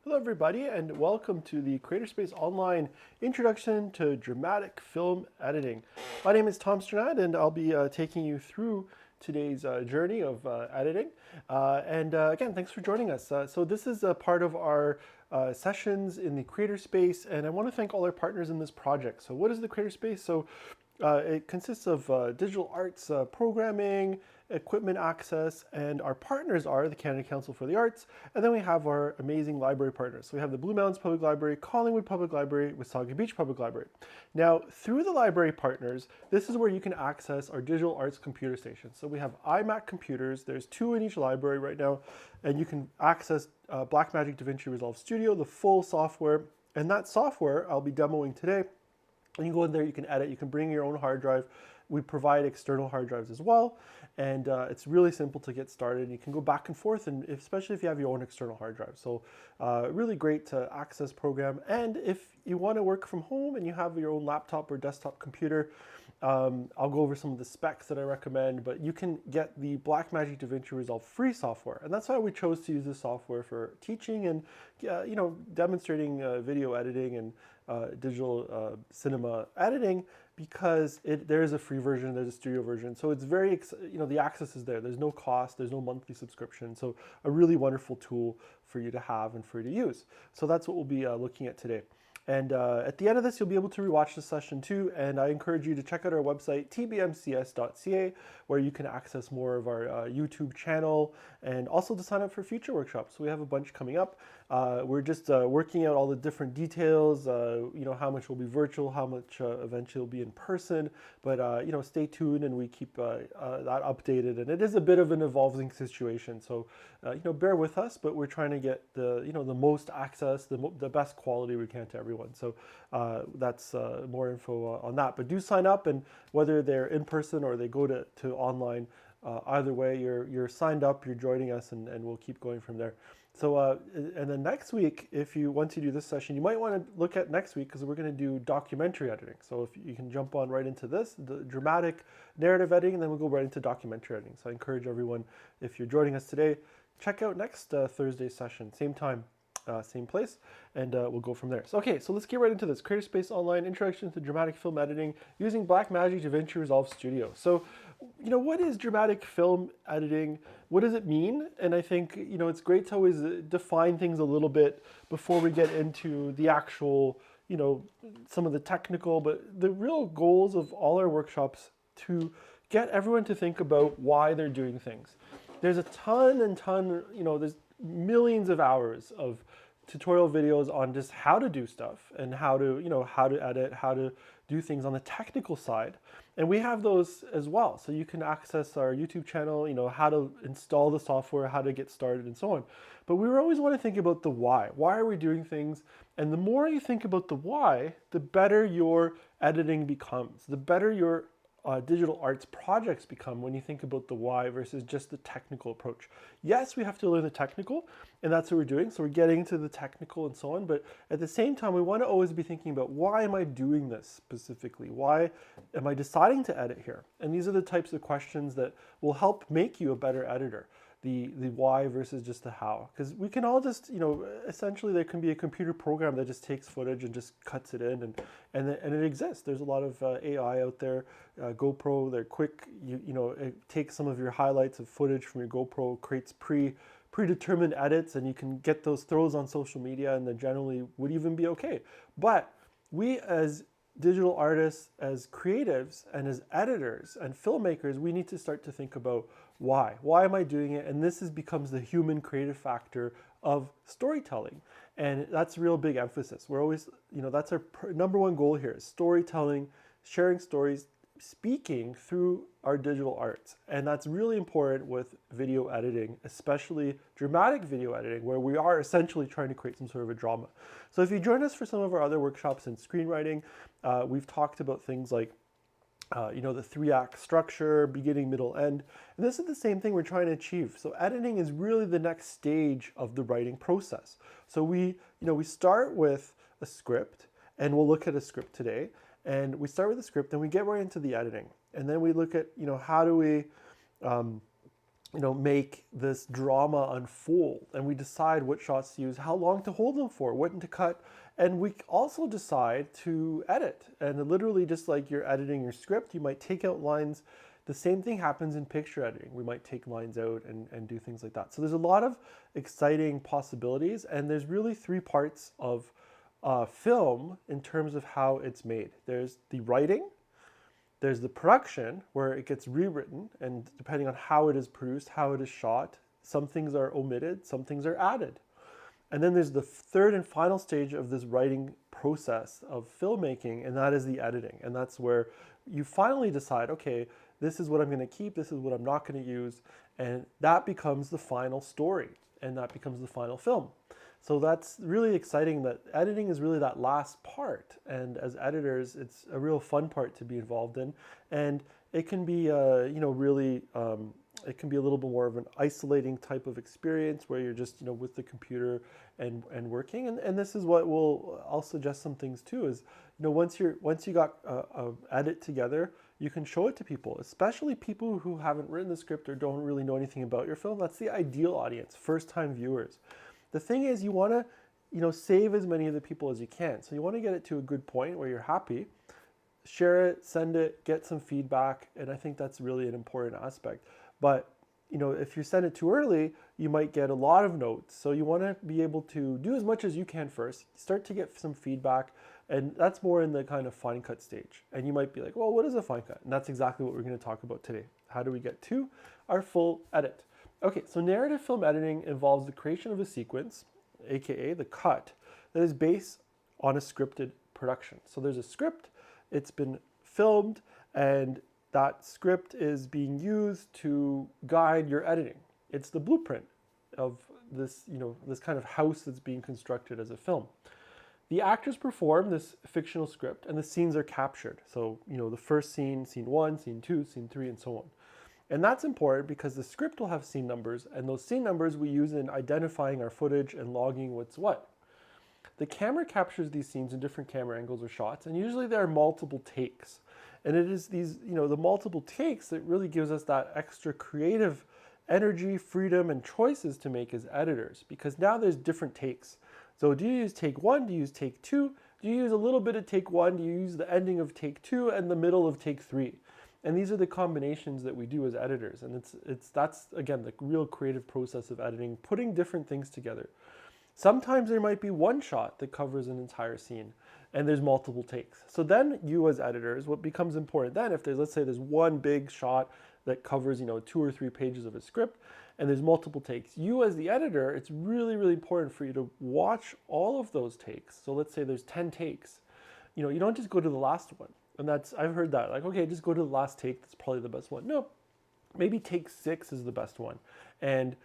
Hello everybody and welcome to the CreatorSpace Online Introduction to Dramatic Film Editing. My name is Tom Strnad and I'll be taking you through today's journey of editing. Again, thanks for joining us. So this is a part of our sessions in the CreatorSpace, and I want to thank all our partners in this project. So what is the CreatorSpace? It consists of digital arts programming, equipment access, and our partners are the Canada Council for the Arts, and then we have our amazing library partners. So we have the Blue Mountains Public Library, Collingwood Public Library, Wasaga Beach Public Library. Now, through the library partners, this is where you can access our digital arts computer stations. So we have iMac computers, there's 2 in each library right now, and you can access Blackmagic DaVinci Resolve Studio, the full software, and that software I'll be demoing today. And you go in there, you can edit, you can bring your own hard drive. We provide external hard drives as well, and it's really simple to get started. You can go back and forth, and especially if you have your own external hard drive. So really great to access program. And if you want to work from home and you have your own laptop or desktop computer, I'll go over some of the specs that I recommend, but you can get the Blackmagic DaVinci Resolve free software. And that's why we chose to use this software for teaching and demonstrating video editing and digital cinema editing, because there is a free version, there's a studio version. So it's very, the access is there. There's no cost, there's no monthly subscription. So a really wonderful tool for you to have and for you to use. So that's what we'll be looking at today. And at the end of this, you'll be able to rewatch the session too. And I encourage you to check out our website, tbmcs.ca, where you can access more of our YouTube channel and also to sign up for future workshops. We have a bunch coming up. We're just working out all the different details, how much will be virtual, how much eventually will be in person. But, stay tuned and we keep that updated. And it is a bit of an evolving situation. So, bear with us, but we're trying to get the most access, the best quality we can to everyone. So that's more info on that. But do sign up, and whether they're in person or they go to online, either way, you're signed up, you're joining us, and we'll keep going from there. So, and then next week, once you do this session, you might want to look at next week, because we're going to do documentary editing. So if you can jump on right into this, the dramatic narrative editing, and then we'll go right into documentary editing. So I encourage everyone, if you're joining us today, check out next Thursday's session, same time, same place, and we'll go from there. So, okay, so let's get right into this. CreatorSpace Online Introduction to Dramatic Film Editing using Blackmagic DaVinci Resolve Studio. So, what is dramatic film editing? What does it mean? And I think, it's great to always define things a little bit before we get into the actual, some of the technical, but the real goals of all our workshops to get everyone to think about why they're doing things. There's a ton, there's millions of hours of tutorial videos on just how to do stuff and how to edit, how to do things on the technical side. And we have those as well. So you can access our YouTube channel, how to install the software, how to get started, and so on. But we always want to think about the why. Why are we doing things? And the more you think about the why, the better your editing becomes, the better your digital arts projects become when you think about the why versus just the technical approach. Yes, we have to learn the technical, and that's what we're doing. So we're getting into the technical and so on, but at the same time, we want to always be thinking about, why am I doing this specifically? Why am I deciding to edit here? And these are the types of questions that will help make you a better editor. The why versus just the how. Because we can all just, essentially there can be a computer program that just takes footage and just cuts it in, and it exists. There's a lot of AI out there. GoPro, they're quick. It takes some of your highlights of footage from your GoPro, creates predetermined edits, and you can get those throws on social media, and then generally would even be okay. But we as digital artists, as creatives, and as editors and filmmakers, we need to start to think about why. Why am I doing it? And this becomes the human creative factor of storytelling. And that's a real big emphasis. We're always, that's our number one goal here, is storytelling, sharing stories, speaking through our digital arts. And that's really important with video editing, especially dramatic video editing, where we are essentially trying to create some sort of a drama. So if you join us for some of our other workshops in screenwriting, we've talked about things like the 3-act structure, beginning, middle, end. And this is the same thing we're trying to achieve. So editing is really the next stage of the writing process. So we start with a script, and we'll look at a script today. And we start with the script, and we get right into the editing. And then we look at, how do we make this drama unfold, and we decide what shots to use, how long to hold them for, what to cut, and we also decide to edit. And literally, just like you're editing your script, you might take out lines. The same thing happens in picture editing. We might take lines out and do things like that. So there's a lot of exciting possibilities, and there's really three parts of film in terms of how it's made. There's the writing, there's the production, where it gets rewritten, and depending on how it is produced, how it is shot, some things are omitted, some things are added. And then there's the third and final stage of this writing process of filmmaking, and that is the editing. And that's where you finally decide, okay, this is what I'm going to keep, this is what I'm not going to use, and that becomes the final story, and that becomes the final film. So that's really exciting, that editing is really that last part. And as editors, it's a real fun part to be involved in. And it can be, really, it can be a little bit more of an isolating type of experience where you're just, with the computer and working. And this is what I'll suggest some things too is, once you got a edit together, you can show it to people, especially people who haven't written the script or don't really know anything about your film. That's the ideal audience, first-time viewers. The thing is, you want to, save as many of the people as you can. So you want to get it to a good point where you're happy, share it, send it, get some feedback, and I think that's really an important aspect. But, if you send it too early, you might get a lot of notes. So you want to be able to do as much as you can first, start to get some feedback, and that's more in the kind of fine cut stage. And you might be like, well, what is a fine cut? And that's exactly what we're going to talk about today. How do we get to our full edit? Okay, so narrative film editing involves the creation of a sequence, aka the cut, that is based on a scripted production. So there's a script, it's been filmed, and that script is being used to guide your editing. It's the blueprint of this, this kind of house that's being constructed as a film. The actors perform this fictional script, and the scenes are captured. So, the first scene, scene 1, scene 2, scene 3, and so on. And that's important because the script will have scene numbers, and those scene numbers we use in identifying our footage and logging what's what. The camera captures these scenes in different camera angles or shots, and usually there are multiple takes. And it is these, the multiple takes that really gives us that extra creative energy, freedom, and choices to make as editors, because now there's different takes. So do you use take 1? Do you use take 2? Do you use a little bit of take 1? Do you use the ending of take 2 and the middle of take 3? And these are the combinations that we do as editors. And that's, again, the real creative process of editing, putting different things together. Sometimes there might be one shot that covers an entire scene, and there's multiple takes. So then you as editors, what becomes important then, if let's say there's one big shot that covers, 2 or 3 pages of a script, and there's multiple takes. You as the editor, it's really, really important for you to watch all of those takes. So let's say there's 10 takes. You don't just go to the last one. And I've heard that, like, okay, just go to the last take, that's probably the best one. No, maybe take 6 is the best one. And,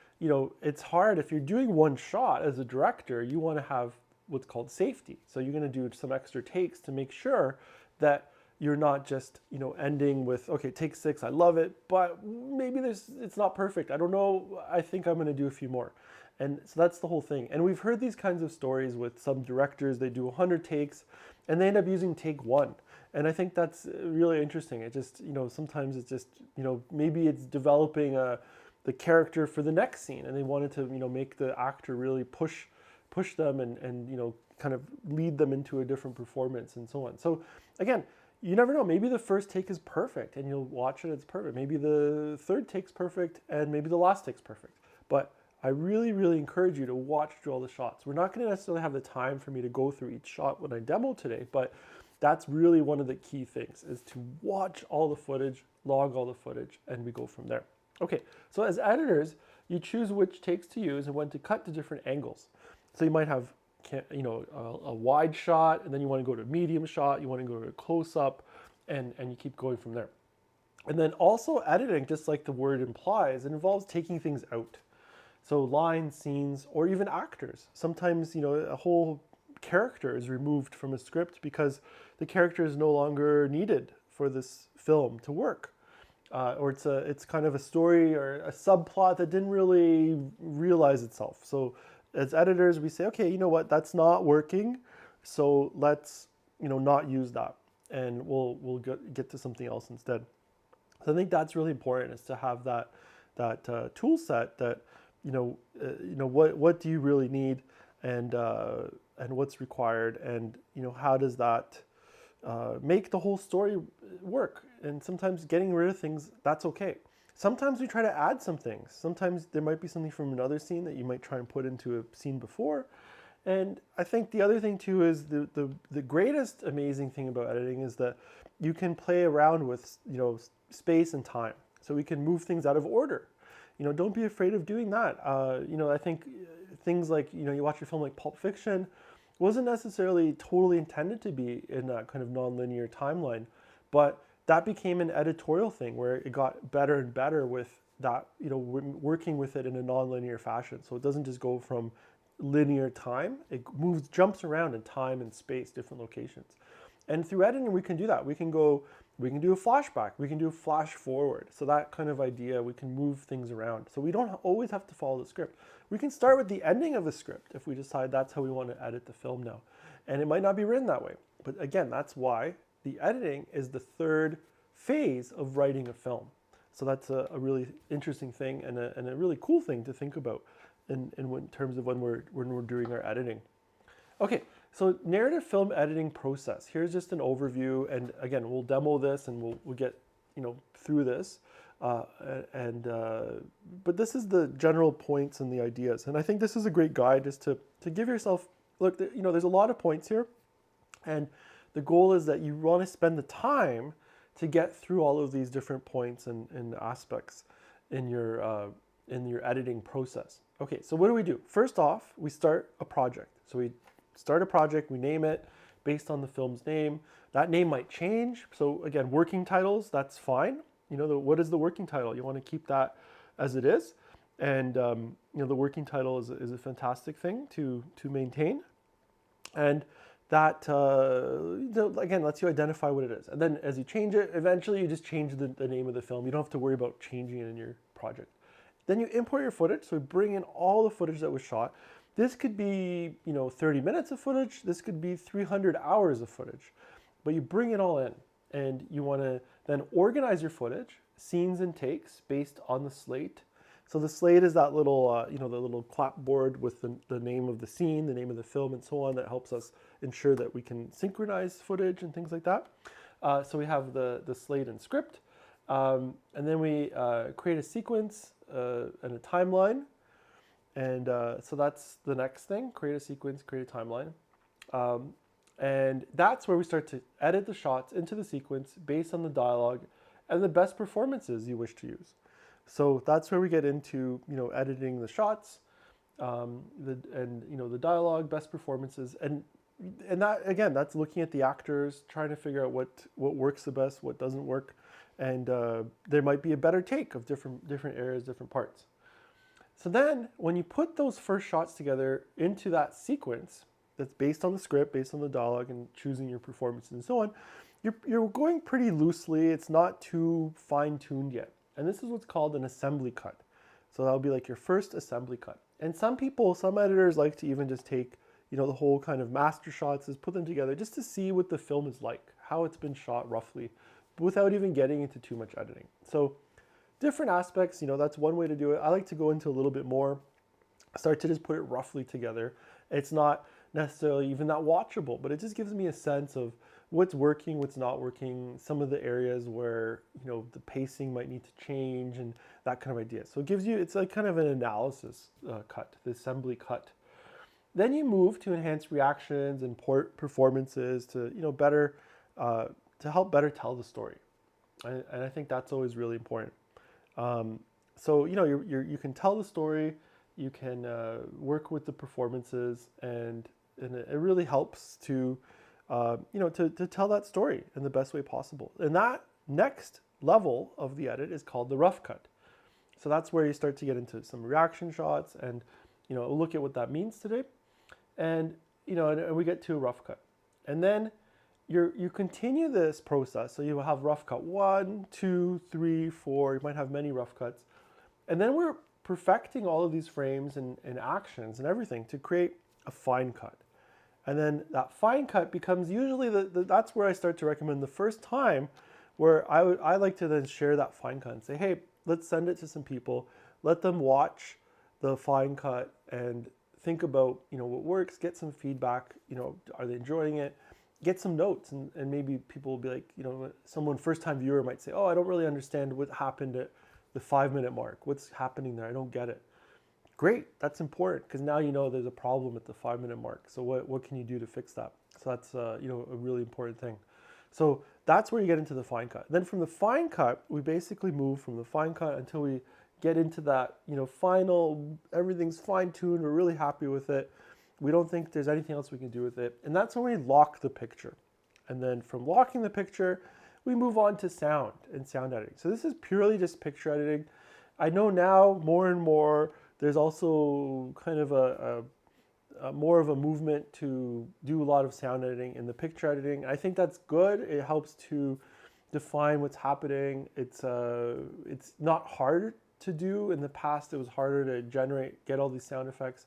it's hard, if you're doing one shot as a director, you want to have what's called safety. So you're going to do some extra takes to make sure that you're not just, ending with, okay, take 6, I love it, but maybe it's not perfect. I don't know, I think I'm going to do a few more. And so that's the whole thing. And we've heard these kinds of stories with some directors, they do 100 takes, and they end up using take 1. And I think that's really interesting. It just, sometimes it's just, maybe it's developing the character for the next scene, and they wanted to, make the actor really push them and kind of lead them into a different performance and so on. So again, you never know. Maybe the first take is perfect and you'll watch it, it's perfect. Maybe the third take's perfect and maybe the last take's perfect. But I really, really encourage you to watch through all the shots. We're not going to necessarily have the time for me to go through each shot when I demo today, but that's really one of the key things, is to watch all the footage, log all the footage, and we go from there. Okay, so as editors, you choose which takes to use and when to cut to different angles. So you might have, a wide shot, and then you want to go to a medium shot, you want to go to a close-up, and you keep going from there. And then also editing, just like the word implies, it involves taking things out. So lines, scenes, or even actors. Sometimes, a whole character is removed from a script because the character is no longer needed for this film to work. Or it's kind of a story or a subplot that didn't really realize itself. So as editors, we say, okay, you know what, that's not working, so let's not use that, and we'll get to something else instead. So I think that's really important, is to have that tool set that, what do you really need, and what's required, and how does that make the whole story work. And sometimes getting rid of things, that's okay. Sometimes we try to add some things. Sometimes there might be something from another scene that you might try and put into a scene before. And I think the other thing too is the greatest amazing thing about editing is that you can play around with space and time. So we can move things out of order. Don't be afraid of doing that. I think things like, you watch a film like Pulp Fiction, wasn't necessarily totally intended to be in that kind of nonlinear timeline, but that became an editorial thing where it got better and better with that, working with it in a nonlinear fashion. So it doesn't just go from linear time, it jumps around in time and space, different locations. And through editing, we can do that. We can do a flashback, we can do a flash forward. So that kind of idea, we can move things around. So we don't always have to follow the script. We can start with the ending of the script if we decide that's how we want to edit the film now. And it might not be written that way. But again, that's why the editing is the third phase of writing a film. So that's a really interesting thing and a really cool thing to think about in terms of when we're doing our editing. Okay, so narrative film editing process. Here's just an overview, and again, we'll demo this and we'll get through this. But this is the general points and the ideas, and I think this is a great guide just to give yourself, look, there's a lot of points here, and the goal is that you want to spend the time to get through all of these different points and aspects in your editing process. Okay, so what do? First off, we start a project. So we start a project, we name it based on the film's name. That name might change. So again, working titles, that's fine. What is the working title? You want to keep that as it is. And the working title is a fantastic thing to maintain. And that, again, lets you identify what it is. And then as you change it, eventually you just change the name of the film. You don't have to worry about changing it in your project. Then you import your footage. So bring in all the footage that was shot. This could be, 30 minutes of footage. This could be 300 hours of footage. But you bring it all in, and you want to then organize your footage, scenes and takes based on the slate. So the slate is that little, the little clapboard with the name of the scene, the name of the film, and so on, that helps us ensure that we can synchronize footage and things like that. So we have the slate and script, and then we create a sequence and a timeline. And so that's the next thing, create a sequence, create a timeline. And that's where we start to edit the shots into the sequence based on the dialogue and the best performances you wish to use. So that's where we get into, editing the shots, the dialogue, best performances. And that, again, that's looking at the actors, trying to figure out what works the best, what doesn't work. And there might be a better take of different areas, different parts. So then when you put those first shots together into that sequence that's based on the script, based on the dialogue, and choosing your performances and so on, you're going pretty loosely. It's not too fine-tuned yet. And this is what's called an assembly cut. So that'll be like your first assembly cut. And some editors like to even just take, the whole kind of master shots, put them together just to see what the film is like, how it's been shot roughly, without even getting into too much editing. So different aspects, that's one way to do it. I like to go into a little bit more, start to just put it roughly together. It's not necessarily even that watchable, but it just gives me a sense of what's working, what's not working, some of the areas where, the pacing might need to change and that kind of idea. So it gives you, it's like kind of an analysis cut, the assembly cut. Then you move to enhance reactions and performances to, better, to help better tell the story. And I think that's always really important. So, you can tell the story, you can work with the performances, and it really helps to tell that story in the best way possible. And that next level of the edit is called the rough cut. So that's where you start to get into some reaction shots and, look at what that means today. And, and we get to a rough cut. And then you continue this process. So you have rough cut 1, 2, 3, 4. You might have many rough cuts. And then we're perfecting all of these frames and actions and everything to create a fine cut. And then that fine cut becomes usually that's where I start to recommend the first time, where I like to then share that fine cut and say, hey, let's send it to some people, let them watch the fine cut and think about, what works, get some feedback, are they enjoying it? Get some notes, and maybe people will be like, someone first time viewer might say, oh, I don't really understand what happened at the 5 minute mark. What's happening there? I don't get it. Great, that's important because now there's a problem at the 5 minute mark. So what can you do to fix that? So that's a really important thing. So that's where you get into the fine cut. Then from the fine cut, we basically move from the fine cut until we get into that final, everything's fine tuned. We're really happy with it. We don't think there's anything else we can do with it. And that's when we lock the picture. And then from locking the picture, we move on to sound and sound editing. So this is purely just picture editing. I know now more and more there's also kind of a more of a movement to do a lot of sound editing in the picture editing. I think that's good. It helps to define what's happening. It's not hard to do. In the past, it was harder to get all these sound effects.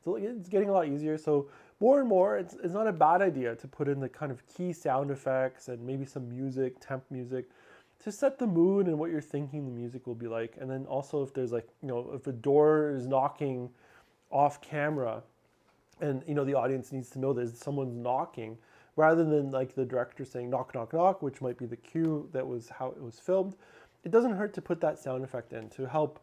So it's getting a lot easier. So more and more, it's not a bad idea to put in the kind of key sound effects and maybe some music, temp music, to set the mood and what you're thinking the music will be like. And then also if there's if a door is knocking off camera and, the audience needs to know there's someone's knocking, rather than like the director saying knock, knock, knock, which might be the cue that was how it was filmed, it doesn't hurt to put that sound effect in to help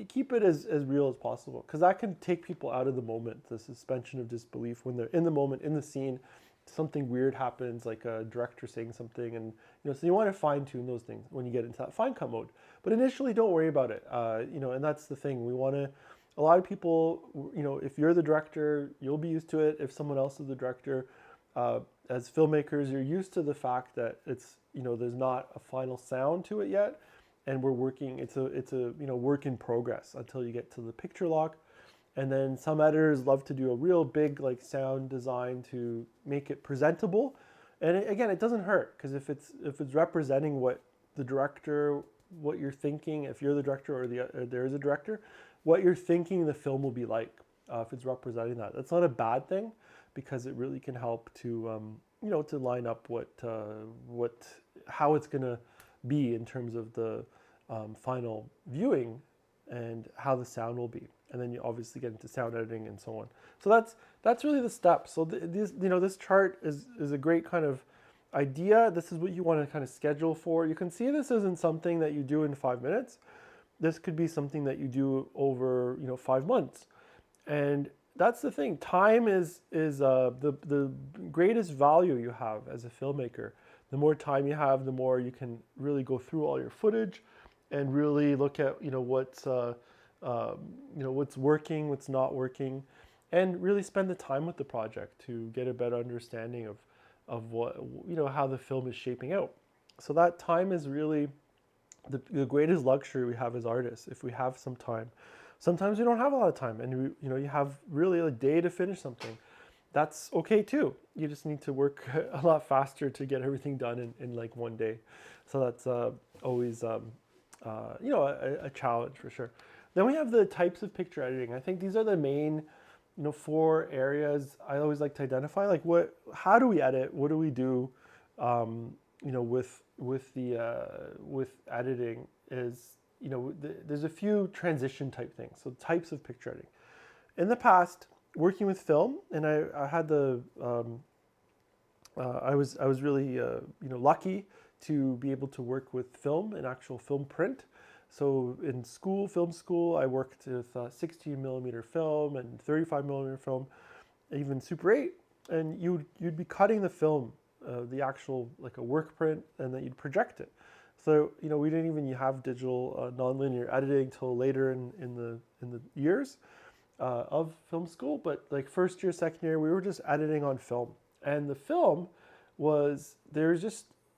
keep it as real as possible, because that can take people out of the moment, the suspension of disbelief when they're in the moment, in the scene. Something weird happens, like a director saying something, and so you want to fine tune those things when you get into that fine cut mode. But initially, don't worry about it. And that's the thing. We want to. A lot of people, if you're the director, you'll be used to it. If someone else is the director, as filmmakers, you're used to the fact that it's there's not a final sound to it yet, and we're working. It's a work in progress until you get to the picture lock. And then some editors love to do a real big sound design to make it presentable. And again, it doesn't hurt, because if it's representing what the director, what you're thinking, if you're the director or there is a director, what you're thinking the film will be like, if it's representing that. That's not a bad thing, because it really can help to to line up how it's gonna be in terms of the final viewing and how the sound will be. And then you obviously get into sound editing and so on. So that's really the steps. So this chart is a great kind of idea. This is what you want to kind of schedule for. You can see this isn't something that you do in 5 minutes. This could be something that you do over 5 months. And that's the thing. Time is the greatest value you have as a filmmaker. The more time you have, the more you can really go through all your footage and really look at what's working, what's not working, and really spend the time with the project to get a better understanding of what how the film is shaping out. So that time is really the greatest luxury we have as artists. If we have some time, sometimes we don't have a lot of time, and you have really a day to finish something. That's okay too. You just need to work a lot faster to get everything done in like one day. So that's always a challenge for sure. Then we have the types of picture editing. I think these are the main 4 areas I always like to identify. Like how do we edit? What do we do with editing is there's a few transition type things. So types of picture editing. In the past, working with film, and I had I was really lucky to be able to work with film, an actual film print. So in film school, I worked with 16 millimeter film and 35 millimeter film, even Super 8, and you'd be cutting the film, the actual like a work print, and then you'd project it. So we didn't even have digital nonlinear editing till later in the years of film school. But like first year, second year, we were just editing on film, and the film was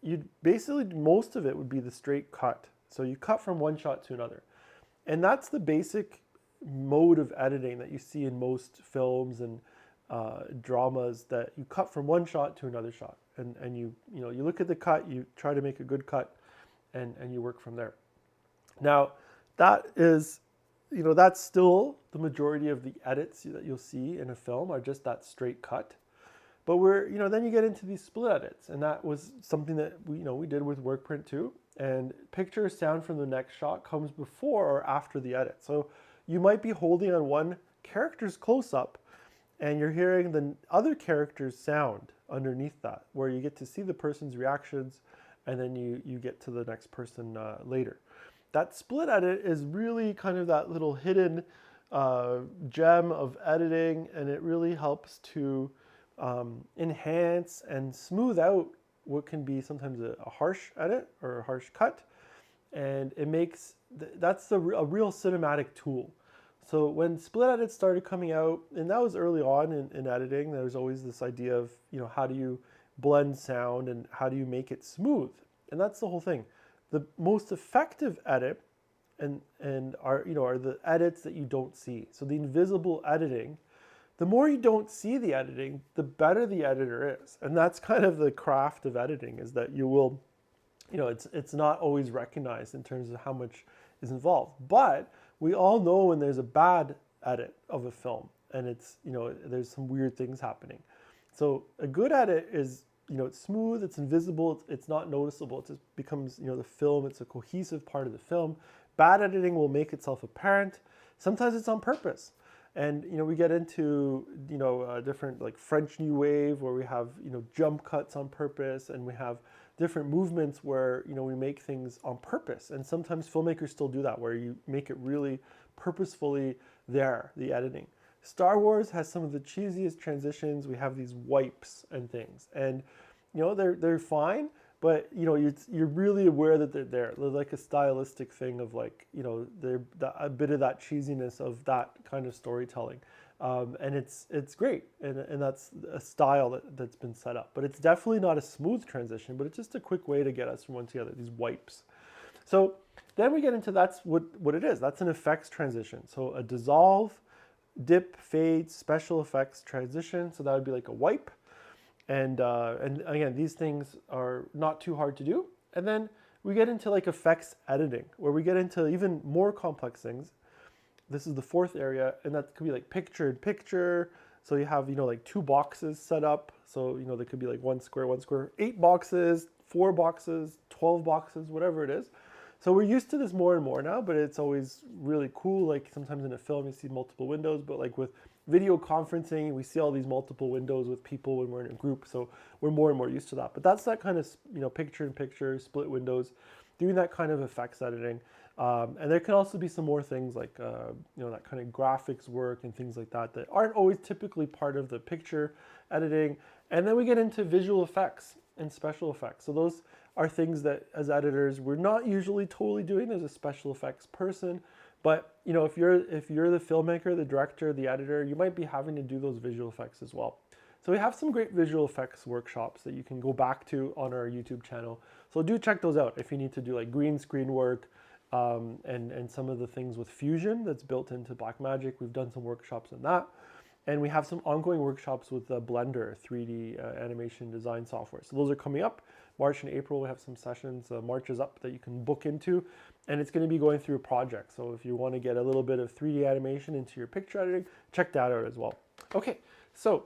you'd basically most of it would be the straight cut. So you cut from one shot to another. And that's the basic mode of editing that you see in most films and dramas, that you cut from one shot to another shot. And you look at the cut, you try to make a good cut, and you work from there. Now, that is, that's still the majority of the edits that you'll see in a film are just that straight cut. But then you get into these split edits, and that was something that we did with work print too. and picture sound from the next shot comes before or after the edit. So you might be holding on one character's close-up and you're hearing the other character's sound underneath that, where you get to see the person's reactions, and then you get to the next person later. That split edit is really kind of that little hidden gem of editing, and it really helps to enhance and smooth out what can be sometimes a harsh edit or a harsh cut, and it makes that's a real cinematic tool. So when split edits started coming out, and that was early on in editing, there was always this idea of, how do you blend sound and how do you make it smooth? And that's the whole thing. The most effective edit are the edits that you don't see. So the invisible editing, the more you don't see the editing, the better the editor is. And that's kind of the craft of editing, is that you will, it's not always recognized in terms of how much is involved. But we all know when there's a bad edit of a film and it's, there's some weird things happening. So a good edit is, it's smooth, it's invisible, it's not noticeable. It just becomes, the film, it's a cohesive part of the film. Bad editing will make itself apparent. Sometimes it's on purpose. And, we get into, different like French New Wave where we have, jump cuts on purpose, and we have different movements where, we make things on purpose. And sometimes filmmakers still do that, where you make it really purposefully there, the editing. Star Wars has some of the cheesiest transitions. We have these wipes and things, and they're fine, but you're really aware that they're there. They're like a stylistic thing of like, they're a bit of that cheesiness of that kind of storytelling, and it's great, and that's a style that's been set up. But it's definitely not a smooth transition, but it's just a quick way to get us from one to the other. These wipes. So then we get into that's what it is. That's an effects transition. So a dissolve, dip, fade, special effects transition. So that would be like a wipe. And again, these things are not too hard to do. And then we get into like effects editing, where we get into even more complex things. This is the fourth area, and that could be like picture in picture. So you have, like 2 boxes set up. So, there could be like 1 square, 8 boxes, 4 boxes, 12 boxes, whatever it is. So we're used to this more and more now, but it's always really cool. Like sometimes in a film you see multiple windows, but like with video conferencing, we see all these multiple windows with people when we're in a group. So we're more and more used to that. But that's that kind of, picture in picture, split windows, doing that kind of effects editing. And there can also be some more things like, that kind of graphics work and things like that aren't always typically part of the picture editing. And then we get into visual effects and special effects. So those are things that as editors, we're not usually totally doing. There's a special effects person. But, if you're the filmmaker, the director, the editor, you might be having to do those visual effects as well. So we have some great visual effects workshops that you can go back to on our YouTube channel. So do check those out if you need to do like green screen work, and some of the things with Fusion that's built into Blackmagic. We've done some workshops on that. And we have some ongoing workshops with Blender, 3D animation design software. So those are coming up. March and April, we have some sessions. March is up that you can book into. And it's going to be going through a project. So if you want to get a little bit of 3D animation into your picture editing, check that out as well. Okay, so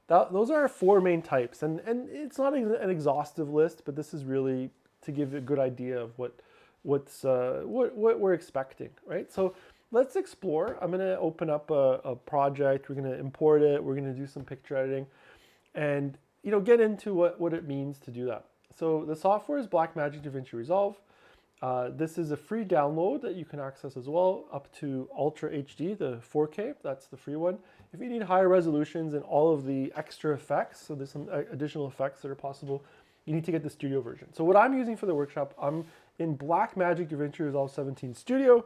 those are our 4 main types. And it's not an exhaustive list, but this is really to give a good idea of what we're expecting, right? So let's explore. I'm going to open up a project. We're going to import it. We're going to do some picture editing and, get into what it means to do that. So the software is Blackmagic DaVinci Resolve. This is a free download that you can access as well, up to Ultra HD, the 4K. That's the free one. If you need higher resolutions and all of the extra effects, so there's some additional effects that are possible, you need to get the studio version. So what I'm using for the workshop, I'm in Blackmagic DaVinci Resolve 17 Studio.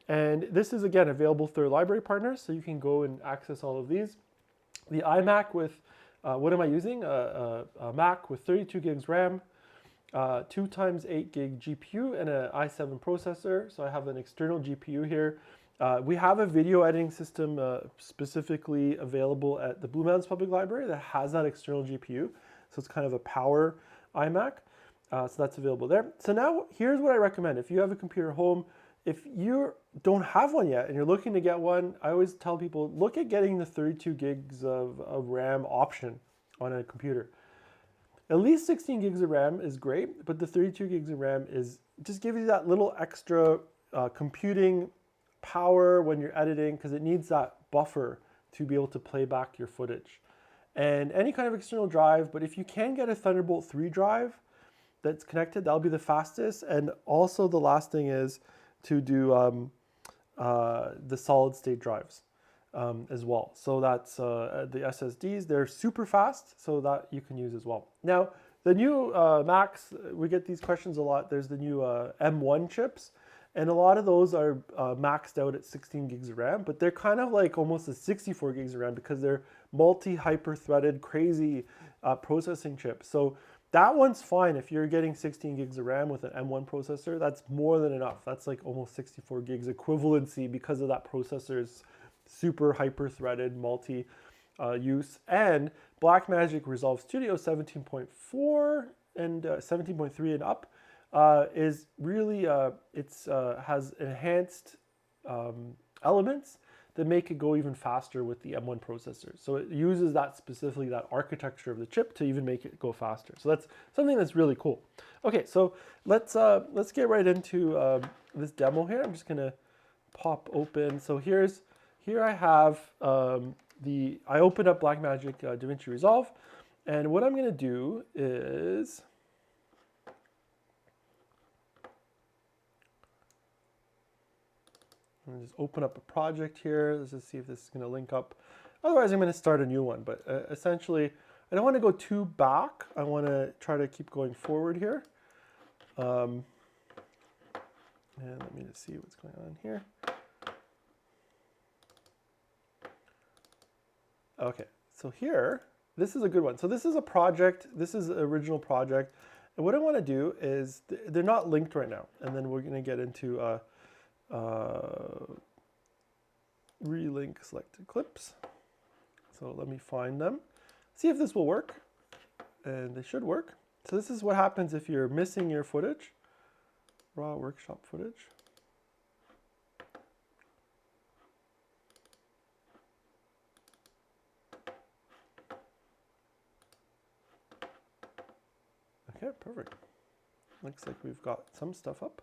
And this is, again, available through library partners, so you can go and access all of these. The iMac with, what am I using? A Mac with 32 gigs RAM, 2 times 8 gig GPU, and an i7 processor. So I have an external GPU here. We have a video editing system specifically available at the Blue Mountains Public Library that has that external GPU. So it's kind of a power iMac. So that's available there. So now here's what I recommend. If you have a computer at home, if you don't have one yet and you're looking to get one, I always tell people, look at getting the 32 gigs of RAM option on a computer. At least 16 gigs of RAM is great, but the 32 gigs of RAM is just gives you that little extra computing power when you're editing, because it needs that buffer to be able to play back your footage. And any kind of external drive, but if you can get a Thunderbolt 3 drive that's connected, that'll be the fastest. And also the last thing is to do the solid state drives as well. So that's the SSDs, they're super fast, so that you can use as well. Now, the new Macs, we get these questions a lot. There's the new M1 chips, and a lot of those are maxed out at 16 gigs of RAM, but they're kind of like almost a 64 gigs of RAM because they're multi-hyper-threaded, crazy processing chips. So that one's fine if you're getting 16 gigs of RAM with an M1 processor. That's more than enough. That's like almost 64 gigs equivalency because of that processor's super hyper-threaded multi-use. And Blackmagic Resolve Studio 17.4 and 17.3 and up is really, has enhanced elements that make it go even faster with the M1 processor. So it uses that specifically, that architecture of the chip to even make it go faster. So that's something that's really cool. Okay, so let's get right into this demo here. I'm just gonna pop open. So here I have I opened up Blackmagic DaVinci Resolve, and what I'm gonna do is I'm gonna just open up a project here. Let's just see if this is gonna link up. Otherwise, I'm gonna start a new one. But essentially, I don't wanna go too back. I wanna try to keep going forward here. And let me just see what's going on here. Okay, so here, this is a good one. So this is a project. This is an original project. And what I wanna do is, they're not linked right now. And then we're gonna get into relink selected clips. So let me find them, see if this will work, and they should work. So this is what happens if you're missing your footage, raw workshop footage. Okay, perfect. Looks like we've got some stuff up.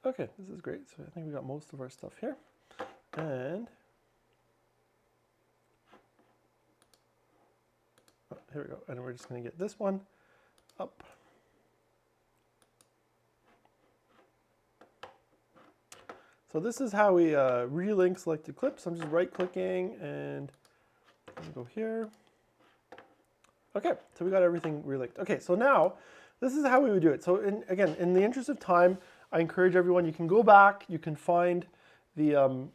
Okay, this is great. So I think we got most of our stuff here. And here we go. And we're just going to get this one up. So this is how we relink selected clips. I'm just right clicking and go here. Okay, so we got everything relinked. Okay, so now this is how we would do it. So again, in the interest of time, I encourage everyone, you can go back, you can find the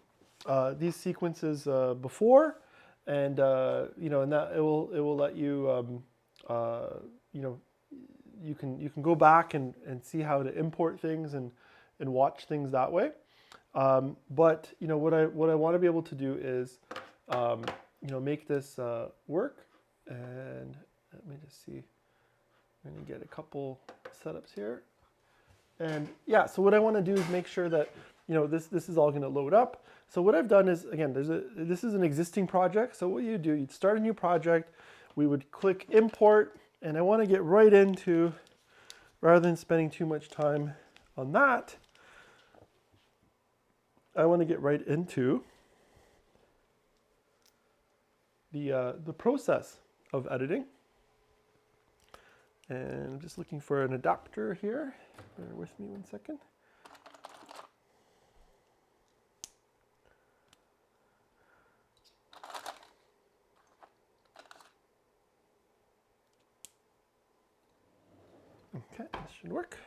these sequences before, and you know, and that it will let you you know, you can go back and see how to import things and watch things that way. But you know, what I want to be able to do is you know, make this work. And let me just see. I'm going to get a couple setups here. And yeah, so what I want to do is make sure that, you know, this is all going to load up. So what I've done is, again, this is an existing project. So what you do, you'd start a new project. We would click import, and I want to get right into, rather than spending too much time on that, I want to get right into the process of editing. And I'm just looking for an adapter here. Bear with me 1 second. Okay, this should work.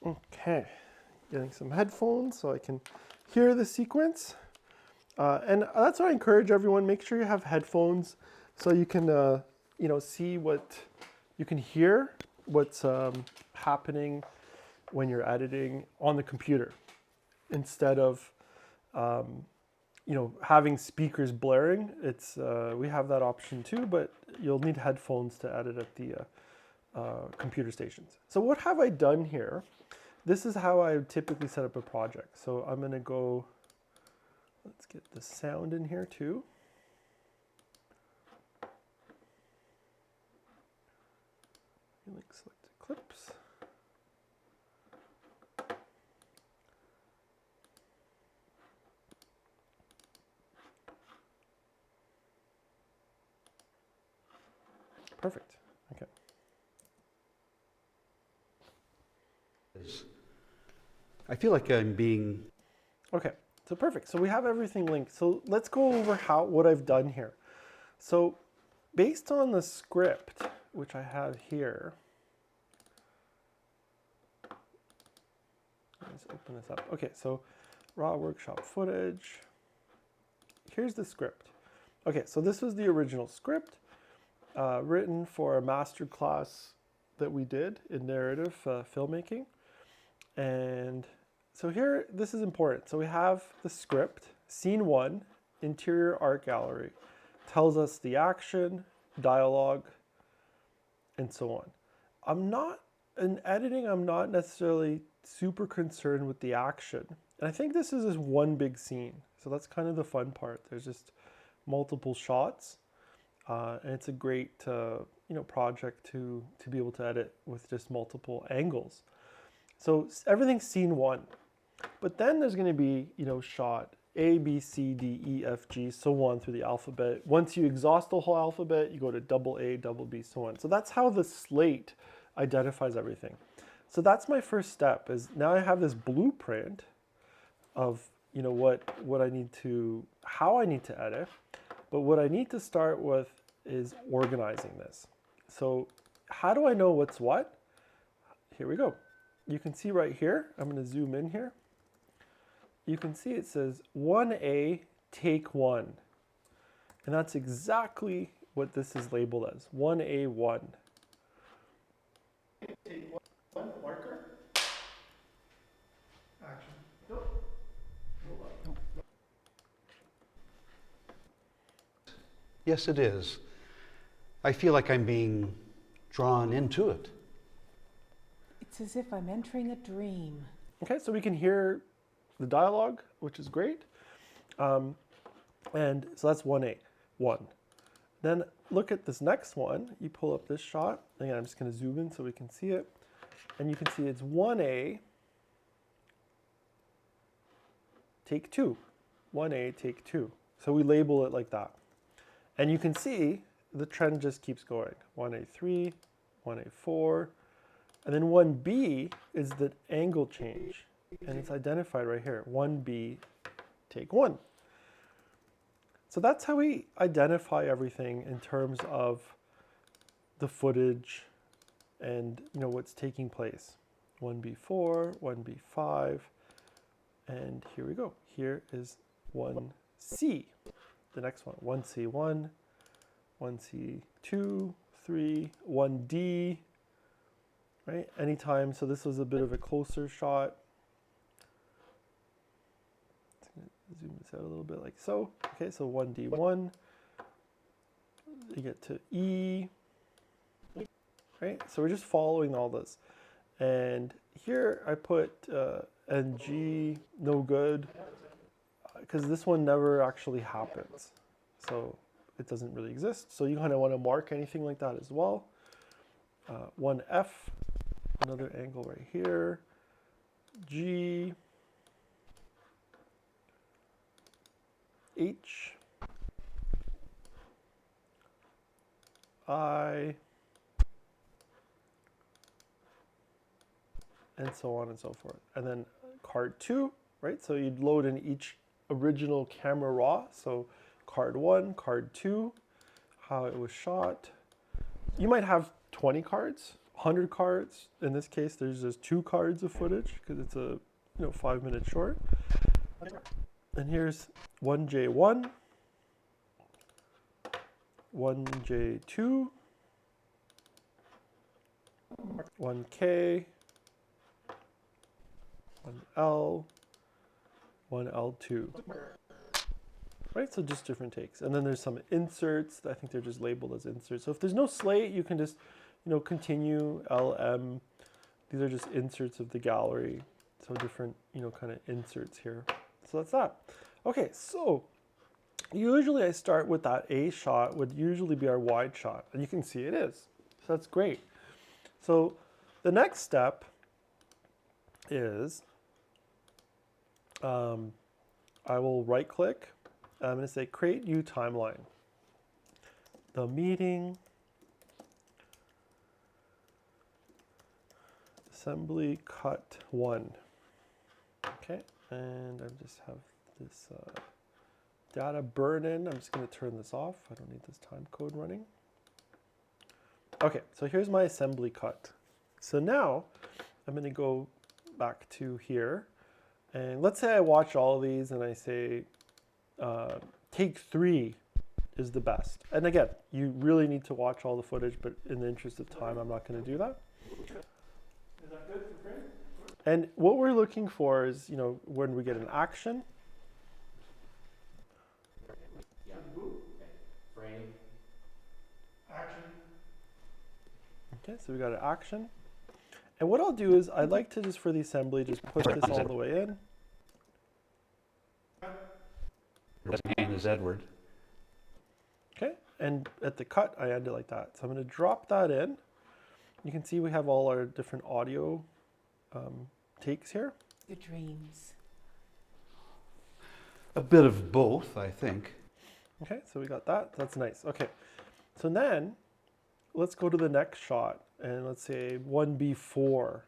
Okay, getting some headphones so I can hear the sequence. And that's what I encourage everyone. Make sure you have headphones so you can, you know, see what you can hear what's happening when you're editing on the computer, instead of you know, having speakers blaring. It's we have that option too, but you'll need headphones to edit at the computer stations. So what have I done here? this is how I typically set up a project. So I'm going to go, let's get the sound in here too. Link selected clips. Perfect. Okay. I feel like I'm being... Okay, so perfect. So we have everything linked. So let's go over what I've done here. So based on the script, which I have here, let's open this up. Okay, so raw workshop footage. Here's the script. Okay, so this was the original script written for a master class that we did in narrative filmmaking. And so here, this is important. So we have the script, scene 1, interior art gallery, tells us the action, dialogue, and so on. In editing, I'm not necessarily super concerned with the action. And I think this is just one big scene. So that's kind of the fun part. There's just multiple shots. And it's a great project to be able to edit with just multiple angles. So everything's scene 1. But then there's going to be, shot A, B, C, D, E, F, G, so on through the alphabet. Once you exhaust the whole alphabet, you go to double A, double B, so on. So that's how the slate identifies everything. So that's my first step, is now I have this blueprint of, what I need to, how I need to edit. But what I need to start with is organizing this. So how do I know what's what? Here we go. You can see right here, I'm going to zoom in here. You can see it says 1A, take 1. And that's exactly what this is labeled as, 1A1. Take 1, marker. Action. Nope. Yes, it is. I feel like I'm being drawn into it. It's as if I'm entering a dream. Okay, so we can hear the dialogue, which is great. And so that's 1A, 1. Then look at this next one. You pull up this shot. Again, I'm just going to zoom in so we can see it. And you can see it's 1A, take 2. 1A, take 2. So we label it like that. And you can see the trend just keeps going. 1A3, 1A4, and then 1B is the angle change. And it's identified right here, 1B, take 1. So that's how we identify everything in terms of the footage and what's taking place. 1B4, 1B5, and here we go. Here is 1C. The next one, 1C1, 1C2, 3, 1D, right? Anytime, so this was a bit of a closer shot. Zoom this out a little bit like so. Okay, so 1D1, you get to E, right? So we're just following all this. And here I put NG, no good, because this one never actually happens. So it doesn't really exist. So you kind of want to mark anything like that as well. 1F, another angle right here. G, H, I, and so on and so forth. And then card 2, right? So you'd load in each original camera raw. So card 1, card 2, how it was shot. You might have 20 cards, 100 cards. In this case, there's just 2 cards of footage because it's a 5-minute short. And here's 1J1, 1J2, 1K, 1L, 1L2. Right, so just different takes. And then there's some inserts. I think they're just labeled as inserts. So if there's no slate, you can just, continue LM These are just inserts of the gallery. So different, kind of inserts here. So that's that. Okay, so usually I start with that A shot would usually be our wide shot. And you can see it is. So that's great. So the next step is I will right click. I'm going to say create new timeline. The meeting, assembly cut 1. Okay, and I just have this data burn in. I'm just going to turn this off. I don't need this time code running. Okay, so here's my assembly cut. So now I'm going to go back to here. And let's say I watch all of these and I say take 3 is the best. And again, you really need to watch all the footage, but in the interest of time, I'm not going to do that. Is that good for frame? And what we're looking for is, when we get an action. Yeah. Frame. Action. Okay, so we got an action. And what I'll do is I'd like to just for the assembly, just push this all the way in. His name is Edward. Okay, and at the cut, I end it like that. So I'm going to drop that in. You can see we have all our different audio takes here. The dreams. A bit of both, I think. Okay, so we got that. That's nice. Okay, so then let's go to the next shot. And let's say 1B4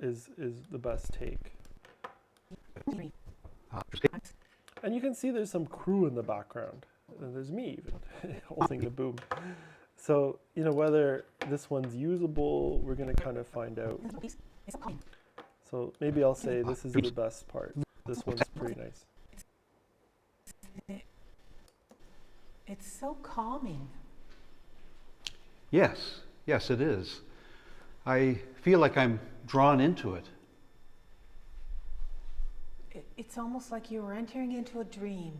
is the best take. And you can see there's some crew in the background. And there's me even holding the boom. So, whether this one's usable, we're going to kind of find out. So maybe I'll say this is the best part. This one's pretty nice. It's so calming. Yes, it is. I feel like I'm drawn into it. It's almost like you were entering into a dream.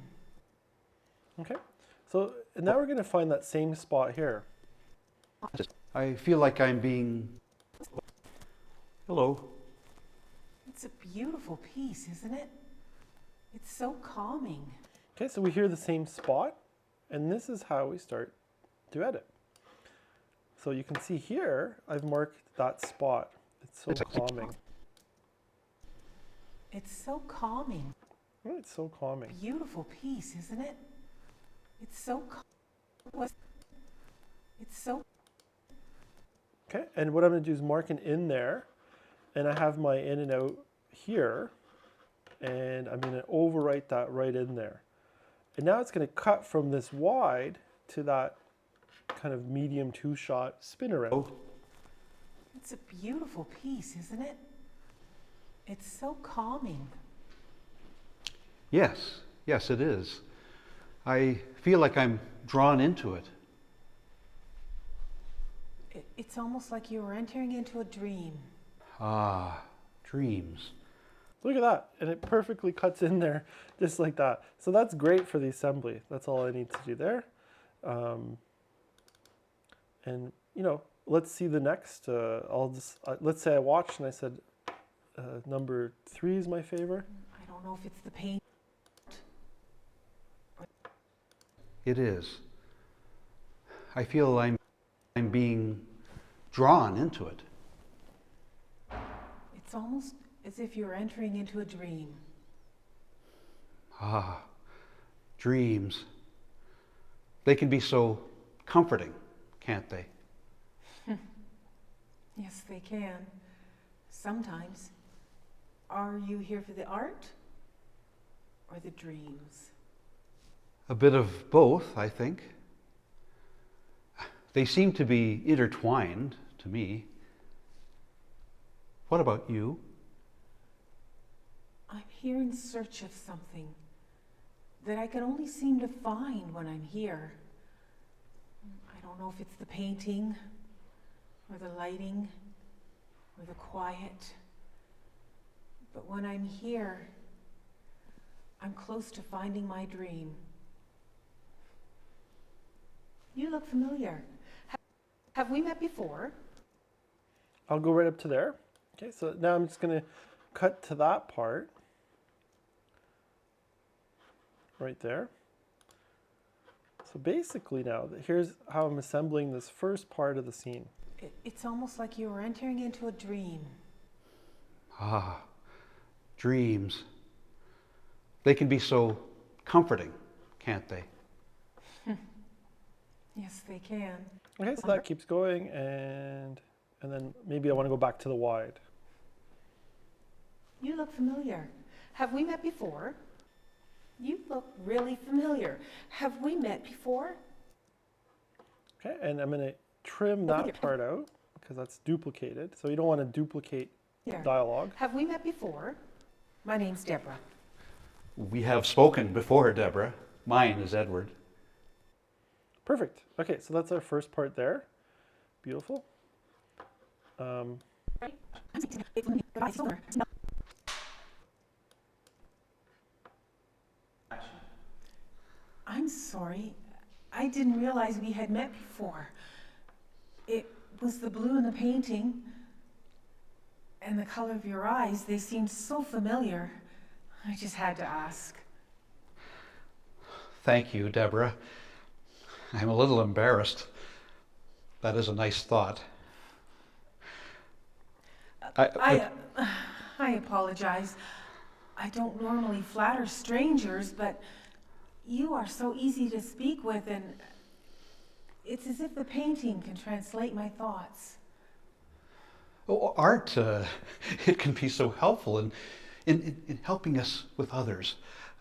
Okay, so now we're going to find that same spot here. I feel like I'm being... Hello. It's a beautiful piece, isn't it? It's so calming. Okay, so we hear the same spot, and this is how we start to edit. So you can see here, I've marked that spot. It's so calming. It's so calming. Oh, it's so calming. Beautiful piece, isn't it? It's so Okay, and what I'm going to do is mark an in there, and I have my in and out here, and I'm going to overwrite that right in there. And now it's going to cut from this wide to that kind of medium 2-shot spin around. It's a beautiful piece, isn't it? It's so calming. Yes, it is. I feel like I'm drawn into it. It's almost like you were entering into a dream. Ah, dreams. Look at that, and it perfectly cuts in there just like that. So that's great for the assembly. That's all I need to do there. And let's see the next. Let's say I watched and I said number 3 is my favorite. I don't know if it's the paint. It is. I feel I'm being drawn into it. It's almost as if you're entering into a dream. Ah, dreams. They can be so comforting, can't they? Yes, they can. Sometimes. Are you here for the art or the dreams? A bit of both, I think. They seem to be intertwined to me. What about you? I'm here in search of something that I can only seem to find when I'm here. I don't know if it's the painting or the lighting or the quiet, but when I'm here, I'm close to finding my dream. You look familiar. Have we met before? I'll go right up to there. Okay, so now I'm just going to cut to that part right there. So basically now, here's how I'm assembling this first part of the scene. It's almost like you were entering into a dream. Ah, dreams. They can be so comforting, can't they? Yes, they can. Okay, so that keeps going, and then maybe I want to go back to the wide. You look familiar. Have we met before? You look really familiar. Have we met before? Okay, and I'm going to trim that part out because that's duplicated. So you don't want to duplicate Here. dialogue. Have we met before? My name's Deborah. We have spoken before, Deborah. Mine is Edward. Perfect. Okay, so that's our first part there. Beautiful. I'm sorry. I didn't realize we had met before. It was the blue in the painting and the color of your eyes. They seemed so familiar. I just had to ask. Thank you, Deborah. I'm a little embarrassed. That is a nice thought. I apologize. I don't normally flatter strangers, but you are so easy to speak with, and it's as if the painting can translate my thoughts. Oh, art, it can be so helpful in helping us with others.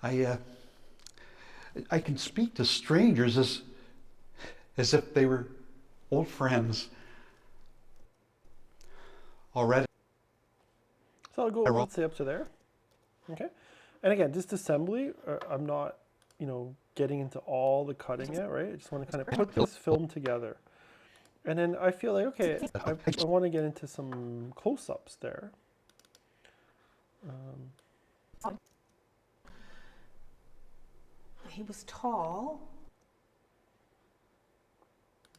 I can speak to strangers as if they were old friends already. So I'll go, let's say, up to there. Okay. And again, just assembly, I'm not, getting into all the cutting yet, right? I just want to kind of put this film together. And then I feel like, okay, I want to get into some close-ups there. He was tall.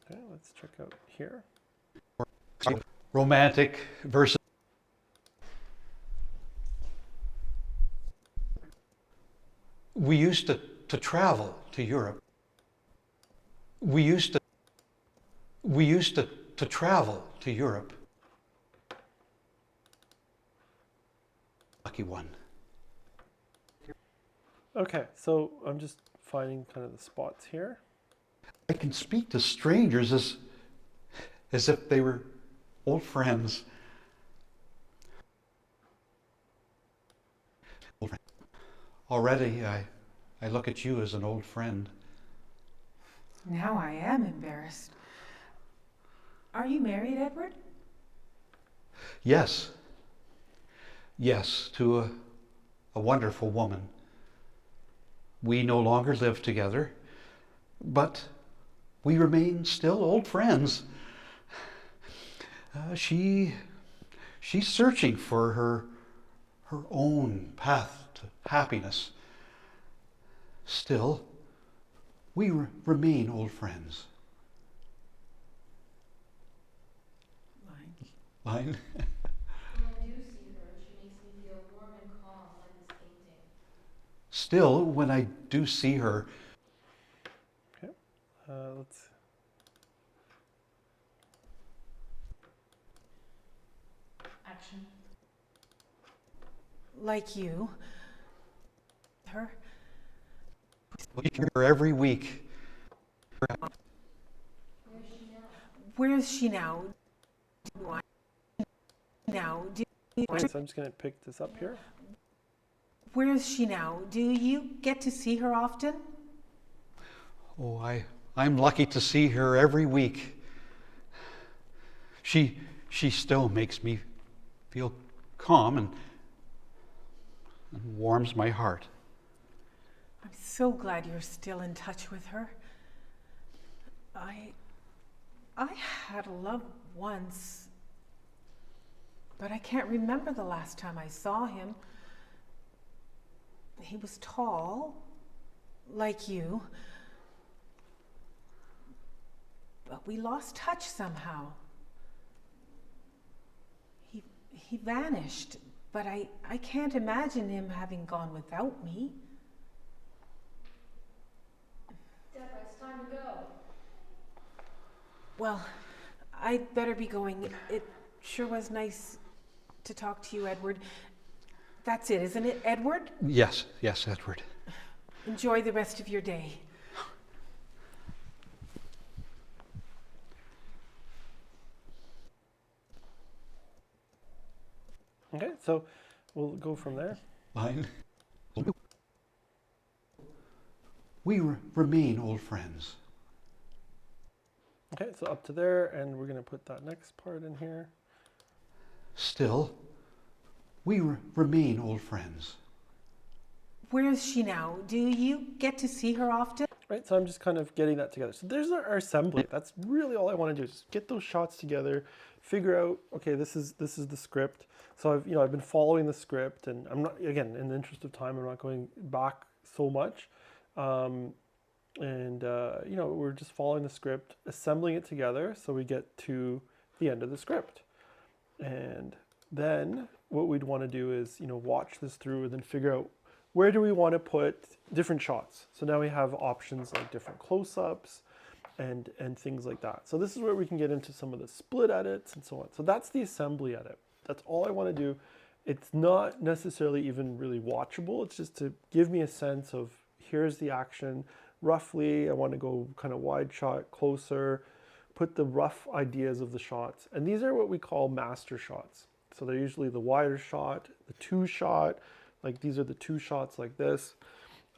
Okay, let's check out here. Romantic versus... We used to travel to Europe. We used to travel to Europe. Lucky one. Okay, so I'm just finding kind of the spots here. I can speak to strangers as if they were old friends. Already, I look at you as an old friend. Now I am embarrassed. Are you married, Edward? Yes. Yes, to a wonderful woman. We no longer live together, but we remain still old friends. She's searching for her own path to happiness. Still, we remain old friends. Line. When I do see her, she makes me feel warm and calm like this painting. Still, when I do see her... Okay, let's... Action. Like you. Her? We hear her every week. Where is she now? Where is she now? Okay, so I'm just going to pick this up here. Where is she now? Do you get to see her often? Oh, I'm lucky to see her every week. She still makes me feel calm and warms my heart. I'm so glad you're still in touch with her. I had a love once, but I can't remember the last time I saw him. He was tall, like you, but we lost touch somehow. He vanished, but I can't imagine him having gone without me. Deborah, it's time to go. Well, I'd better be going. It sure was nice to talk to you, Edward. That's it, isn't it, Edward? Yes, yes, Edward. Enjoy the rest of your day. Okay, so we'll go from there. Line. We remain old friends. Okay, so up to there, and we're going to put that next part in here. Still, we remain old friends. Where is she now? Do you get to see her often? Right, so I'm just kind of getting that together. So there's our assembly. That's really all I want to do, is get those shots together, figure out, okay, this is the script. So I've been following the script, and I'm not, again, in the interest of time, I'm not going back so much. We're just following the script, assembling it together so we get to the end of the script. And then what we'd want to do is, watch this through and then figure out where do we want to put different shots. So now we have options like different close-ups and things like that. So this is where we can get into some of the split edits and so on. So that's the assembly edit. That's all I want to do. It's not necessarily even really watchable. It's just to give me a sense of, here's the action. Roughly, I want to go kind of wide shot, closer, put the rough ideas of the shots. And these are what we call master shots. So they're usually the wider shot, the two shot, like these are the two shots like this.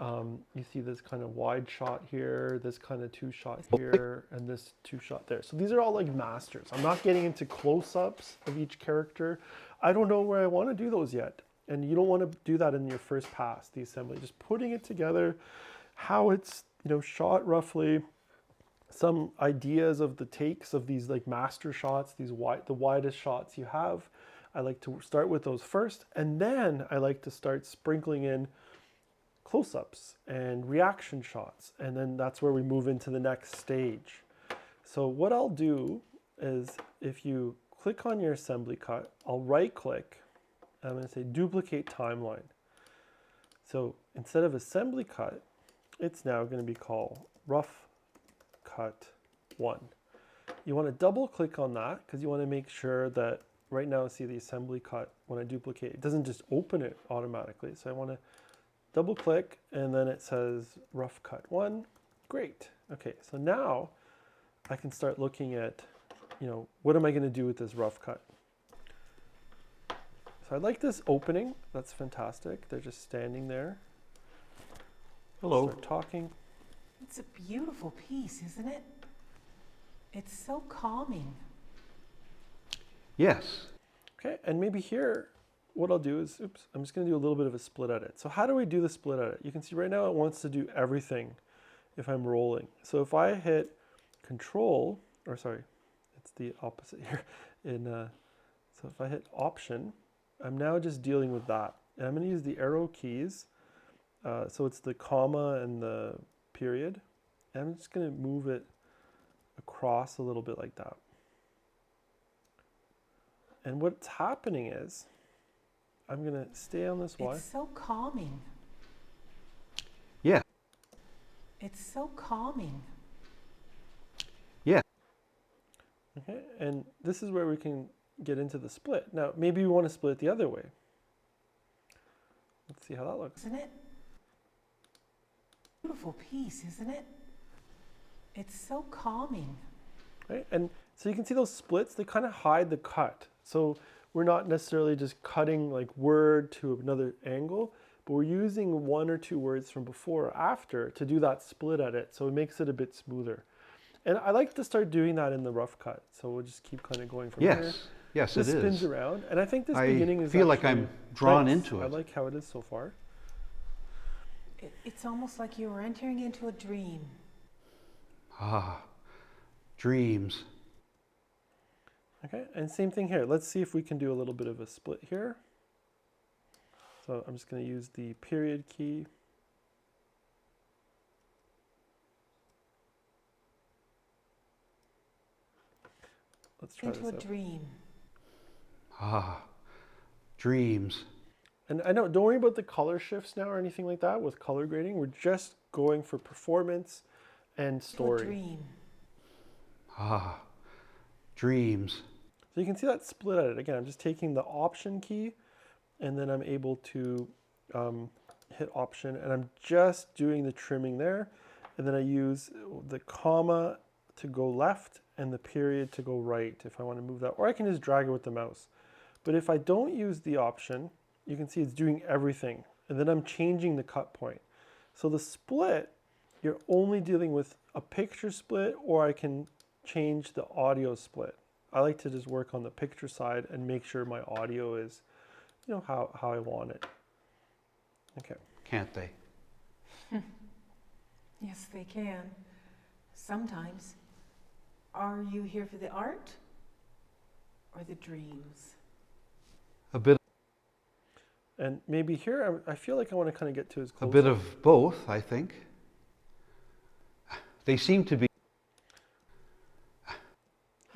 You see this kind of wide shot here, this kind of two shot here, and this two shot there. So these are all like masters. I'm not getting into close-ups of each character. I don't know where I want to do those yet. And you don't want to do that in your first pass, the assembly. Just putting it together, how it's shot roughly, some ideas of the takes of these like master shots, the widest shots you have. I like to start with those first, and then I like to start sprinkling in close-ups and reaction shots, and then that's where we move into the next stage. So what I'll do is, if you click on your assembly cut, I'll right-click, and I'm going to say duplicate timeline. So instead of assembly cut, it's now going to be called rough cut 1. You want to double click on that because you want to make sure that right now, see the assembly cut, when I duplicate, it doesn't just open it automatically. So I want to double click, and then it says rough cut 1. Great. Okay, so now I can start looking at, what am I going to do with this rough cut? So I like this opening. That's fantastic. They're just standing there. Hello. Start talking. It's a beautiful piece, isn't it? It's so calming. Yes. Okay, and maybe here, what I'll do is, I'm just going to do a little bit of a split edit. So how do we do the split edit? You can see right now it wants to do everything if I'm rolling. So if I hit Control, or sorry, it's the opposite here. So if I hit Option, I'm now just dealing with that. And I'm going to use the arrow keys. So it's the comma and the period. And I'm just going to move it across a little bit like that. And what's happening is, I'm going to stay on this Y. It's so calming. Yeah. It's so calming. Yeah. Okay, and this is where we can get into the split. Now, maybe we want to split it the other way. Let's see how that looks. Isn't it? Beautiful piece, isn't it? It's so calming. Right, and so you can see those splits, they kind of hide the cut. So we're not necessarily just cutting like word to another angle, but we're using one or two words from before or after to do that split edit. So it makes it a bit smoother. And I like to start doing that in the rough cut. So we'll just keep kind of going from here. Yes, This it spins is. around, and I think this I beginning is feel like actually I'm drawn nice. into it. I like how it is so far. It's almost like you were entering into a dream. Ah, dreams. Okay, and same thing here. Let's see if we can do a little bit of a split here. So I'm just going to use the period key. Let's try Into this a out. dream. Ah, dreams. And I know, don't worry about the color shifts now or anything like that with color grading. We're just going for performance and To a story. dream. Ah, dreams. So you can see that split at it. Again, I'm just taking the option key and then I'm able to hit option and I'm just doing the trimming there. And then I use the comma to go left and the period to go right if I want to move that. Or I can just drag it with the mouse. But if I don't use the option, you can see it's doing everything. And then I'm changing the cut point. So the split, you're only dealing with a picture split, or I can change the audio split. I like to just work on the picture side and make sure my audio is, how I want it. Okay. Can't they? Yes, they can. Sometimes. Are you here for the art or the dreams? A bit And maybe here, I feel like I want to kind of get to as A close. bit of both, I think. They seem to be.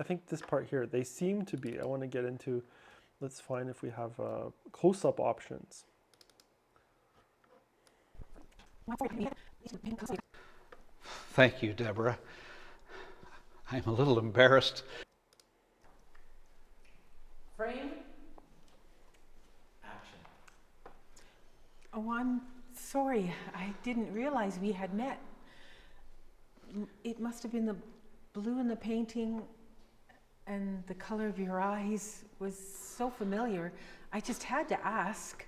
I think this part here, they seem to be. I want to get into, let's find if we have close-up options. Thank you, Deborah. I'm a little embarrassed. Frame. Action. Oh, I'm sorry. I didn't realize we had met. It must have been the blue in the painting and the color of your eyes was so familiar. I just had to ask.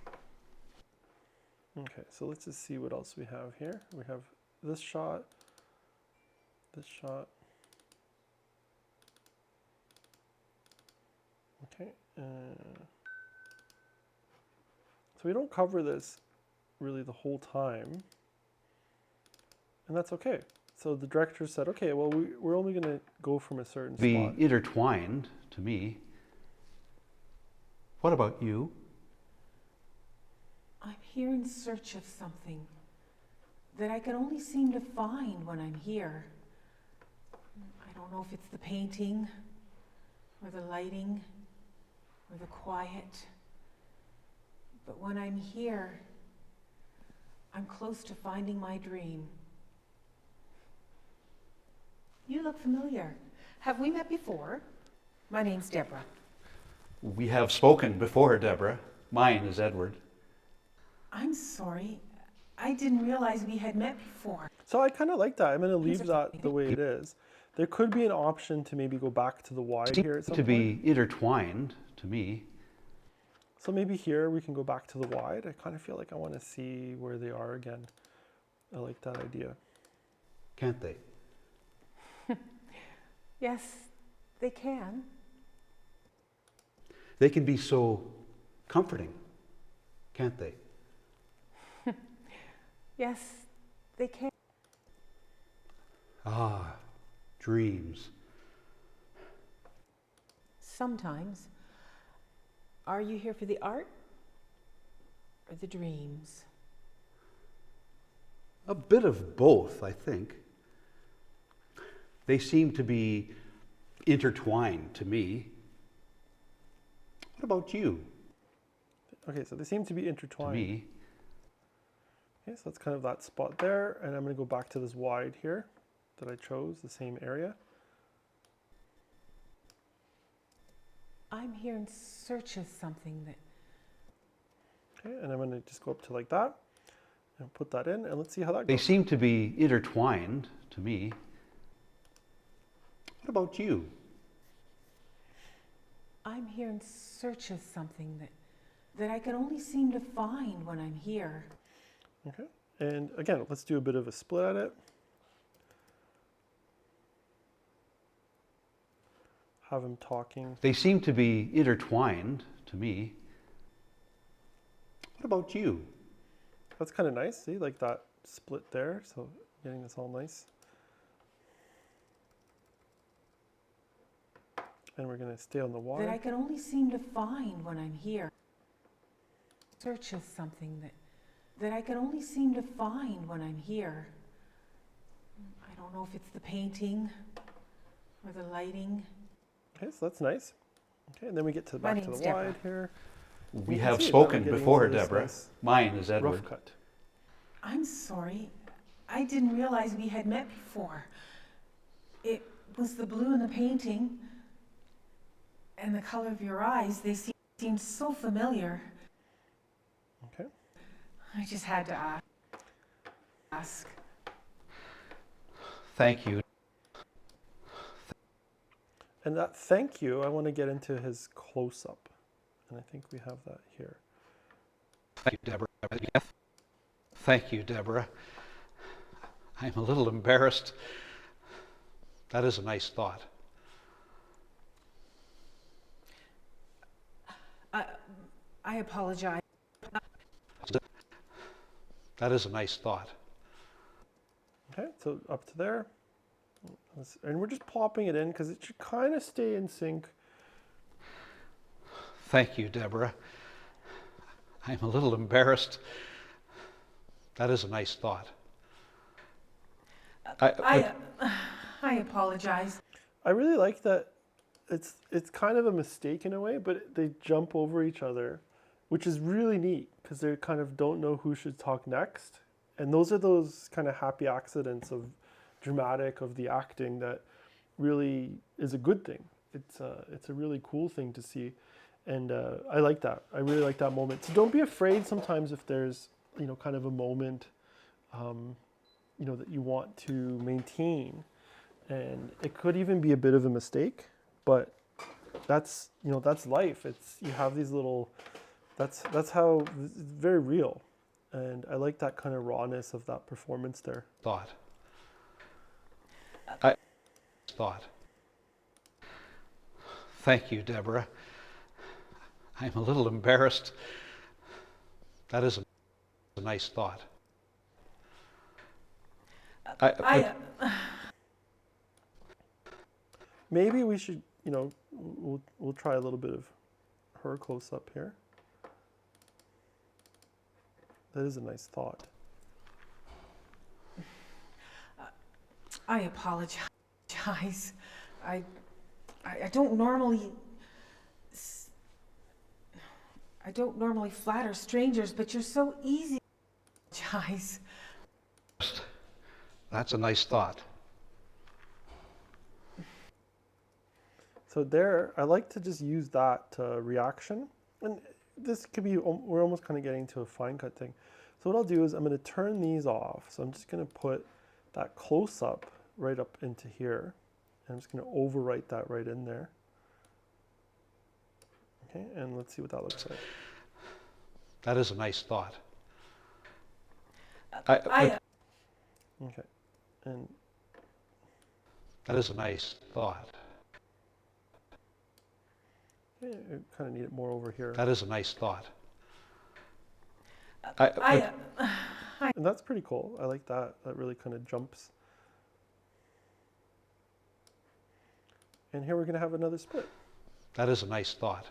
Okay, so let's just see what else we have here. We have this shot, this shot. Okay, so we don't cover this really the whole time, and that's okay. So the director said, okay, well, we're only going to go from a certain Be spot. intertwined to me. What about you? I'm here in search of something that I can only seem to find when I'm here. I don't know if it's the painting, or the lighting, or the quiet. But when I'm here, I'm close to finding my dream. You look familiar. Have we met before? My name's Deborah. We have spoken before, Deborah. Mine is Edward. I'm sorry. I didn't realize we had met before. So I kind of like that. I'm going to leave that the way it is. There could be an option to maybe go back to the wide here at some To point. be intertwined to me. So maybe here we can go back to the wide. I kind of feel like I want to see where they are again. I like that idea. Can't they? Yes, they can. They can be so comforting, can't they? Yes, they can. Ah, dreams. Sometimes. Are you here for the art or the dreams? A bit of both, I think. They seem to be intertwined to me. What about you? Okay, so they seem to be To intertwined. me. Okay, so that's kind of that spot there. And I'm going to go back to this wide here that I chose, the same area. I'm here in search of something that... Okay, and I'm going to just go up to like that and put that in, and let's see how that They goes. seem to be intertwined to me. What about you? I'm here in search of something that I can only seem to find when I'm here. Okay, and again, let's do a bit of a split at it. Have him talking. They seem to be intertwined to me. What about you? That's kind of nice, see, like that split there. So getting this all nice. And we're going to stay on the That I wide. can only seem to find when I'm here. Search of something that I can only seem to find when I'm here. I don't know if it's the painting or the lighting. Okay, so that's nice. Okay, and then we get to My back to name's the Deborah. wide here. We You can have see that spoken we're getting before, into this Deborah. nice Mine is rough Edward. cut. I'm sorry. I didn't realize we had met before. It was the blue in the painting and the color of your eyes. They seemed so familiar. Okay. I just had to ask. Thank you. And that thank you, I want to get into his close-up. And I think we have that here. Thank you, Deborah. Thank you, Deborah. I'm a little embarrassed. That is a nice thought. I apologize. That is a nice thought. Okay, so up to there. And we're just plopping it in because it should kind of stay in sync. Thank you, Deborah. I'm a little embarrassed. That is a nice thought. I apologize. I really like that it's kind of a mistake in a way, but they jump over each other, which is really neat because they kind of don't know who should talk next. And those are those kind of happy accidents of dramatic, of the acting that really is a good thing. It's a really cool thing to see. And I like that. I really like that moment. So don't be afraid sometimes if there's, kind of a moment, that you want to maintain. And it could even be a bit of a mistake, but that's life. You have these little, that's how, it's very real. And I like that kind of rawness of that performance there. Thought. Thank you, Deborah. I'm a little embarrassed. That is a nice thought. Maybe we should, we'll try a little bit of her close up here. That is a nice thought. I apologize. I don't normally flatter strangers, but you're so easy. Apologize. That's a nice thought. So there, I like to just use that reaction. And this could be, we're almost kind of getting to a fine cut thing. So what I'll do is I'm going to turn these off. So I'm just going to put that close up right up into here. And I'm just going to overwrite that right in there. Okay, and let's see what that looks like. That is a nice thought. Okay, and that is a nice thought. okay, I kind of need it more over here. That is a nice thought. And that's pretty cool. I like that. That really kind of jumps. And here we're going to have another split. That is a nice thought.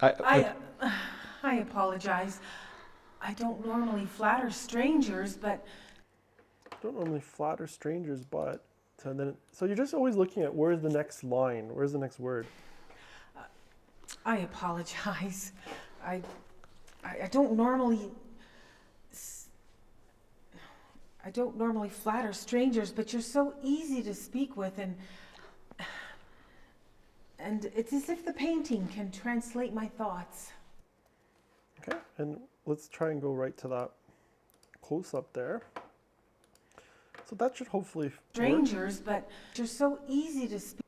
I apologize. I don't normally flatter strangers, but Don't normally flatter strangers, but so you're just always looking at where's the next line, where's the next word. I apologize. I don't normally flatter strangers, but you're so easy to speak with, and it's as if the painting can translate my thoughts. Okay, and let's try and go right to that close up there. So that should hopefully work. Strangers, but you're so easy to speak.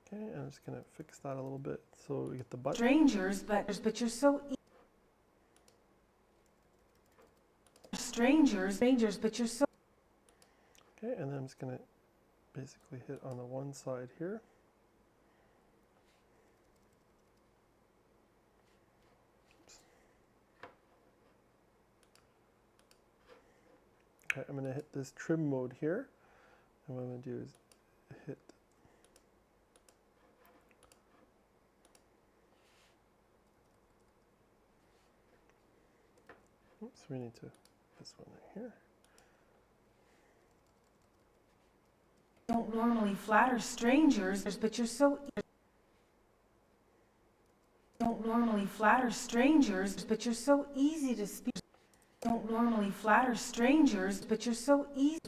Okay, and I'm just gonna fix that a little bit so we get the button. Strangers, but you're so strangers, but you're so. Okay, and then I'm just gonna basically hit on the one side here. Oops. Okay, I'm gonna hit this trim mode here, and what I'm gonna do is hit. Oops, we need to, this one right here. Don't normally flatter strangers, but you're so. Don't normally flatter strangers, but you're so easy to speak. Don't normally flatter strangers, but you're so easy.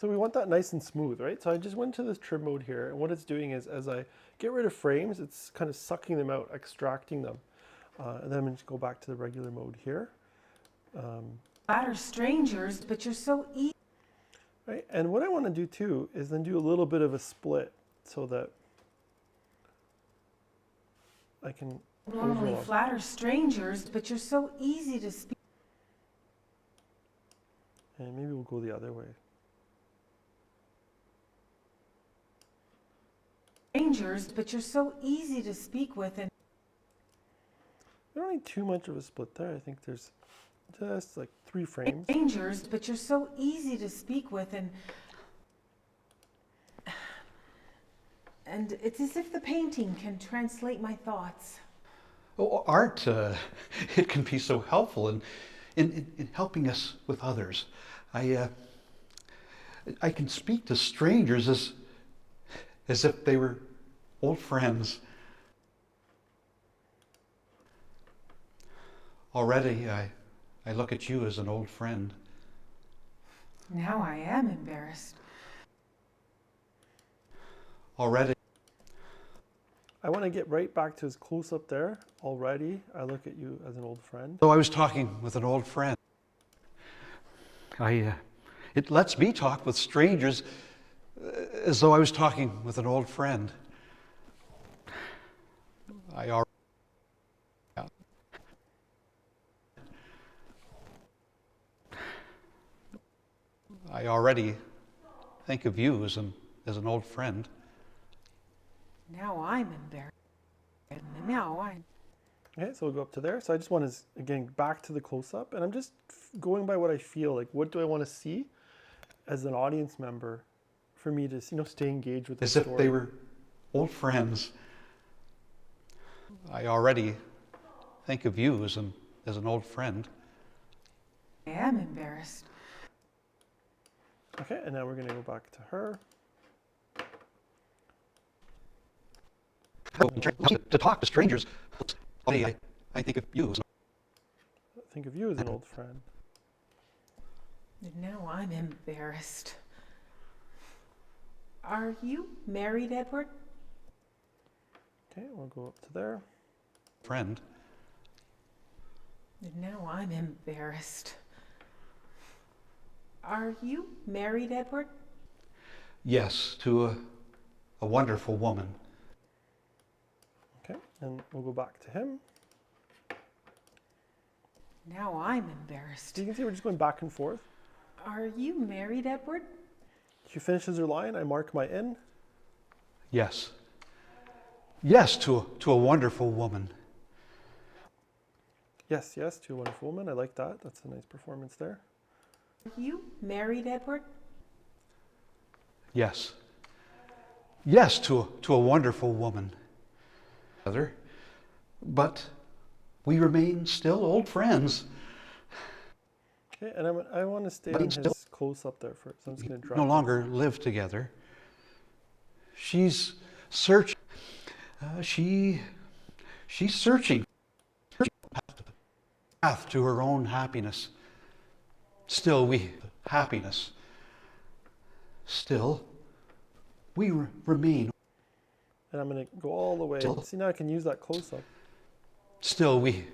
So we want that nice and smooth, right? So I just went to this trim mode here, and what it's doing is as I get rid of frames, it's kind of sucking them out, extracting them. And then I'm going to go back to the regular mode here. Flatter strangers, but you're so easy. Right, and what I want to do too is then do a little bit of a split so that I can Normally overlap. flatter strangers, but you're so easy to speak. And maybe we'll go the other way. Strangers, but you're so easy to speak with, and I don't need too much of a split there. I think there's just like 3 frames. strangers, but you're so easy to speak with, and it's as if the painting can translate my thoughts. Oh, art, it can be so helpful in helping us with others. I can speak to strangers as if they were old friends. Already, I look at you as an old friend. Now I am embarrassed. Already. I want to get right back to his close-up there. Already, I look at you as an old friend. Though I was talking with an old friend. It lets me talk with strangers as though I was talking with an old friend. I already think of you as an old friend. Now I'm embarrassed. Now I'm. Okay, so we'll go up to there. So I just want to, again, back to the close-up, and I'm just going by what I feel. Like, what do I want to see as an audience member for me to, stay engaged with the As story? if they were old friends. I already think of you as an old friend. I am embarrassed. Okay, and now we're going to go back to her. To talk to strangers, I think of you. Think of you as an old friend. And now I'm embarrassed. Are you married, Edward? Okay, we'll go up to there. Friend. And now I'm embarrassed. Are you married, Edward? Yes, to a wonderful woman. Okay, and we'll go back to him. Now I'm embarrassed. So you can see we're just going back and forth. Are you married, Edward? She finishes her line, I mark my in. Yes. Yes, to a wonderful woman. Yes, yes, to a wonderful woman. I like that. That's a nice performance there. Are you married, Edward? Yes. Yes, to a wonderful woman. But we remain still old friends. Okay, and I want to stay But on still- his close-up there first. So I'm just going to drop No it. longer live together. She's searching. She's searching path to her own happiness. Still, we remain. And I'm going to go all the way. See, now I can use that close-up. Still, we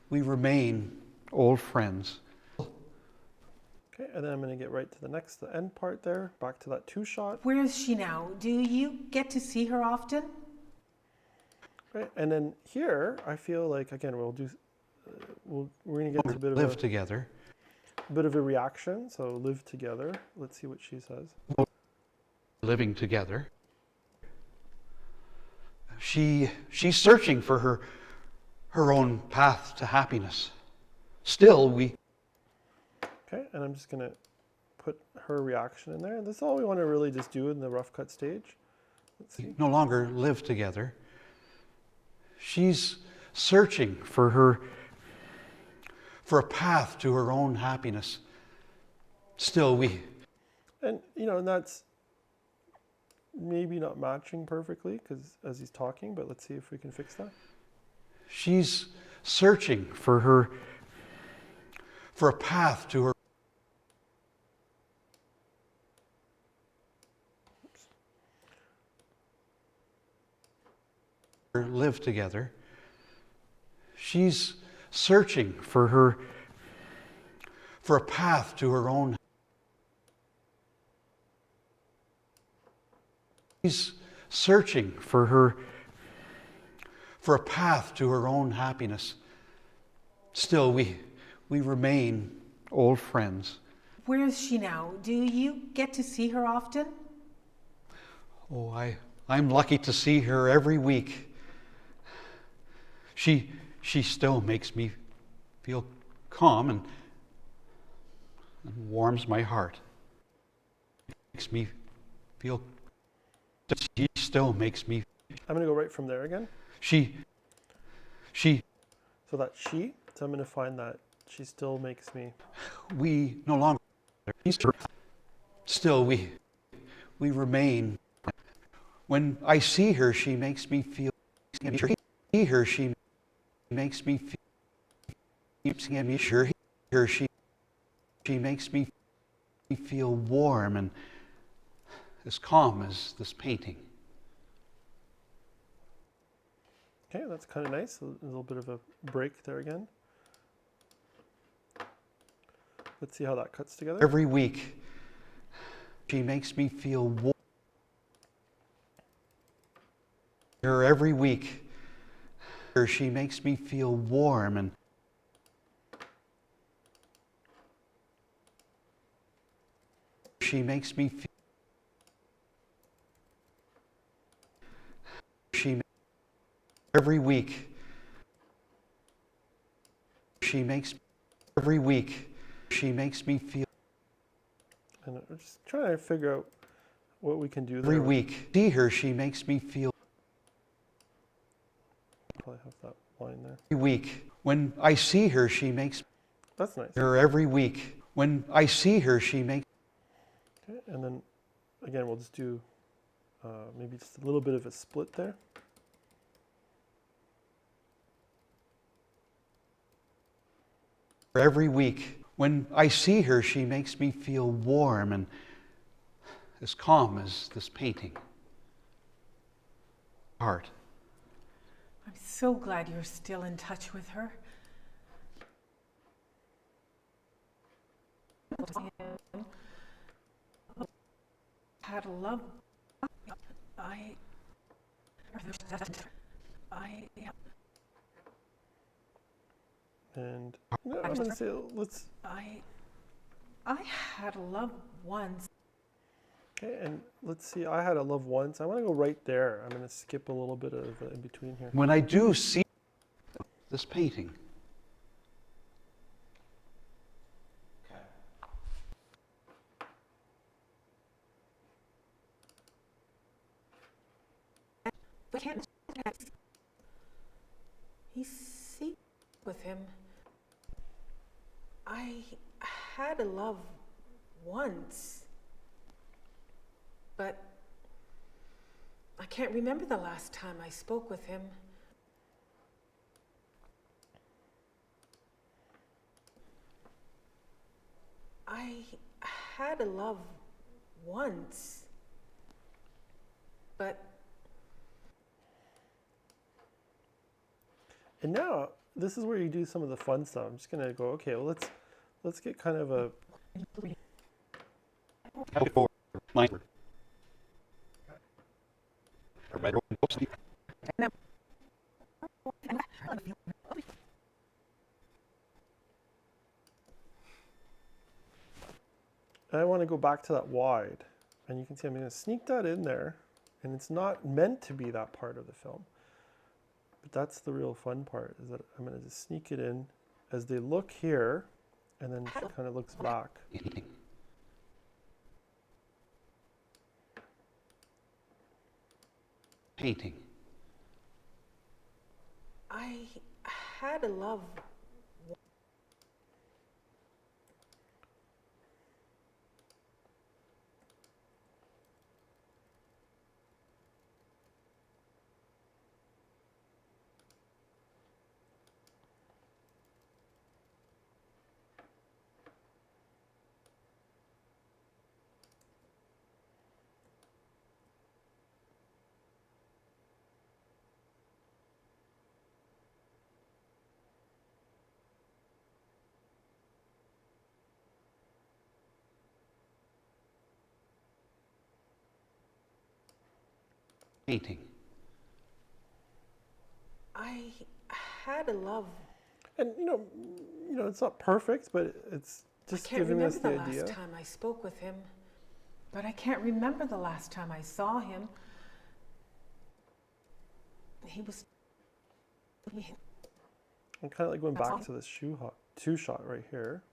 remain old friends. Okay, and then I'm going to get right to the end part there. Back to that 2-shot. Where is she now? Do you get to see her often? Right, and then here, I feel like, again, we're going to get to a bit of Live together. a reaction. So live together. Let's see what she says. Living together. She's searching for her own path to happiness. Still, we... Okay, and I'm just going to put her reaction in there. This is all we want to really just do in the rough cut stage. Let's see. no longer live together. She's searching for a path to her own happiness. Still, we... And, and that's maybe not matching perfectly because as he's talking, but let's see if we can fix that. She's searching for a path to her live together. She's searching for a path to her own. She's searching for a path to her own happiness. Still, we remain old friends. Where is she now? Do you get to see her often? Oh, I'm lucky to see her every week. She still makes me feel calm and warms my heart. Makes me feel. She still makes me. I'm going to go right from there again. She. So that she, so I'm going to find that she still makes me. We no longer. Still, we remain. When I see her, she makes me feel. See her, she makes me feel. She makes me feel warm and as calm as this painting. Okay, that's kind of nice. A little bit of a break there again. Let's see how that cuts together. Every week, she makes me feel warm. Her every week, she makes me feel warm and she makes me feel. Every week, she makes me feel. And I'm just trying to figure out what we can do there. Every week, see her, she makes me feel. Probably have that line there. Every week, when I see her, she makes. That's nice. Her every week, when I see her, she makes. Okay, and then again, we'll just do maybe just a little bit of a split there. Every week, when I see her, she makes me feel warm and as calm as this painting. Heart. I'm so glad you're still in touch with her. Had a love. And no, I'm going to say let's. I had a love once. Okay, and let's see. I had a love once. I want to go right there. I'm going to skip a little bit of in between here. When I do see this painting, He's seeing with him. I had a love once, but I can't remember the last time I spoke with him. I had a love once, but And now this is where you do some of the fun stuff. I'm just going to go. Okay, well let's get kind of a. I want to go back to that wide, and you can see I'm going to sneak that in there, and it's not meant to be that part of the film. But that's the real fun part, is that I'm going to just sneak it in as they look here, and then she kind of looks back. Painting. I had a love. painting. I had a love. And it's not perfect, but it's just I can't giving us remember the the idea. last time I spoke with him, but I can't remember the last time I saw him. He was. I'm kind of like going back to this two shot right here.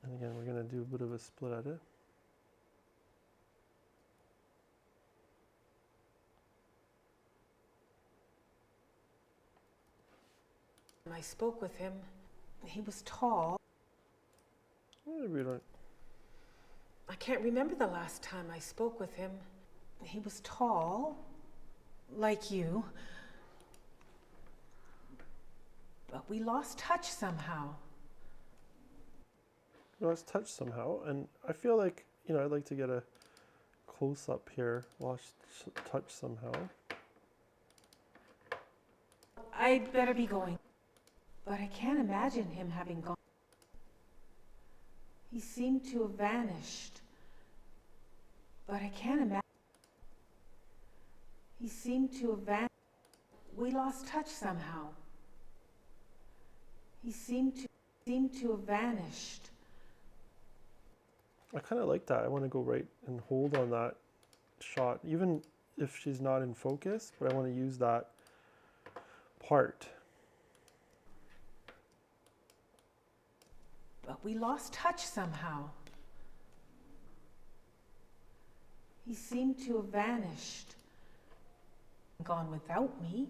And again, we're going to do a bit of a split edit. I spoke with him. He was tall. Maybe we don't. I can't remember the last time I spoke with him. He was tall, like you. But we lost touch somehow. Lost touch somehow, and I feel like I'd like to get a close up here. Lost touch somehow. I'd better be going. But I can't imagine him having gone. He seemed to have vanished. But I can't imagine. He seemed to have vanished. We lost touch somehow. He seemed to have vanished. I kind of like that. I want to go right and hold on that shot, even if she's not in focus, but I want to use that part. But we lost touch somehow. He seemed to have vanished. Gone without me.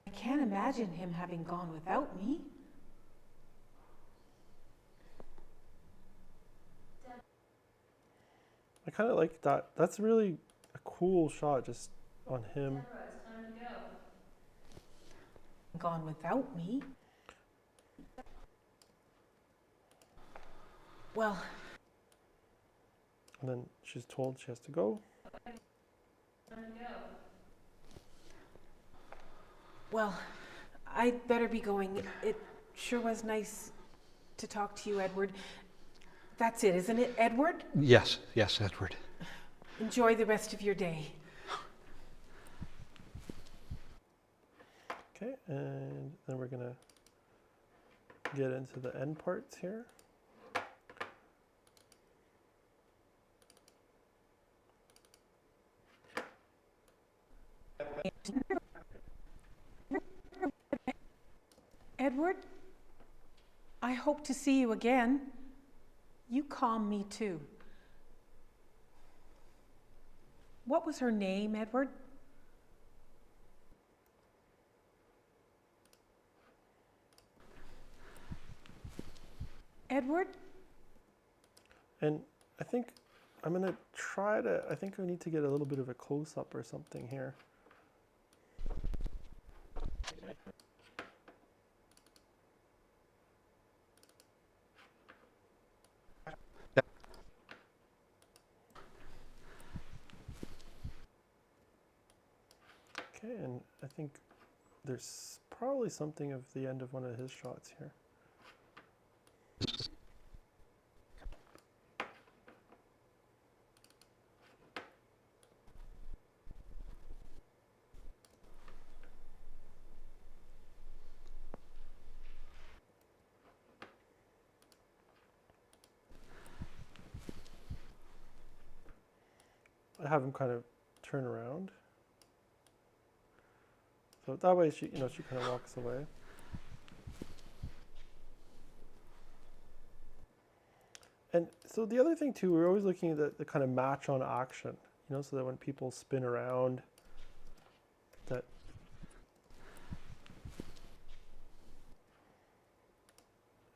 I can't imagine him having gone without me. I kind of like that. That's really a cool shot just on him. Deborah, it's time to go. Gone without me. Well, And then she's told she has to go. Time to go. well, I'd better be going. It sure was nice to talk to you, Edward. That's it, isn't it, Edward? Yes, Edward. Enjoy the rest of your day. Okay, and then we're gonna get into the end parts here. Edward, I hope to see you again. You calm me too. What was her name, Edward? Edward? And I think I'm gonna try to, I think I need to get a little bit of a close up or something here. Okay, and I think there's probably something of the end of one of his shots here. I have him kind of turn around. So that way she, she kind of walks away. And so the other thing too, we're always looking at the kind of match on action, so that when people spin around, that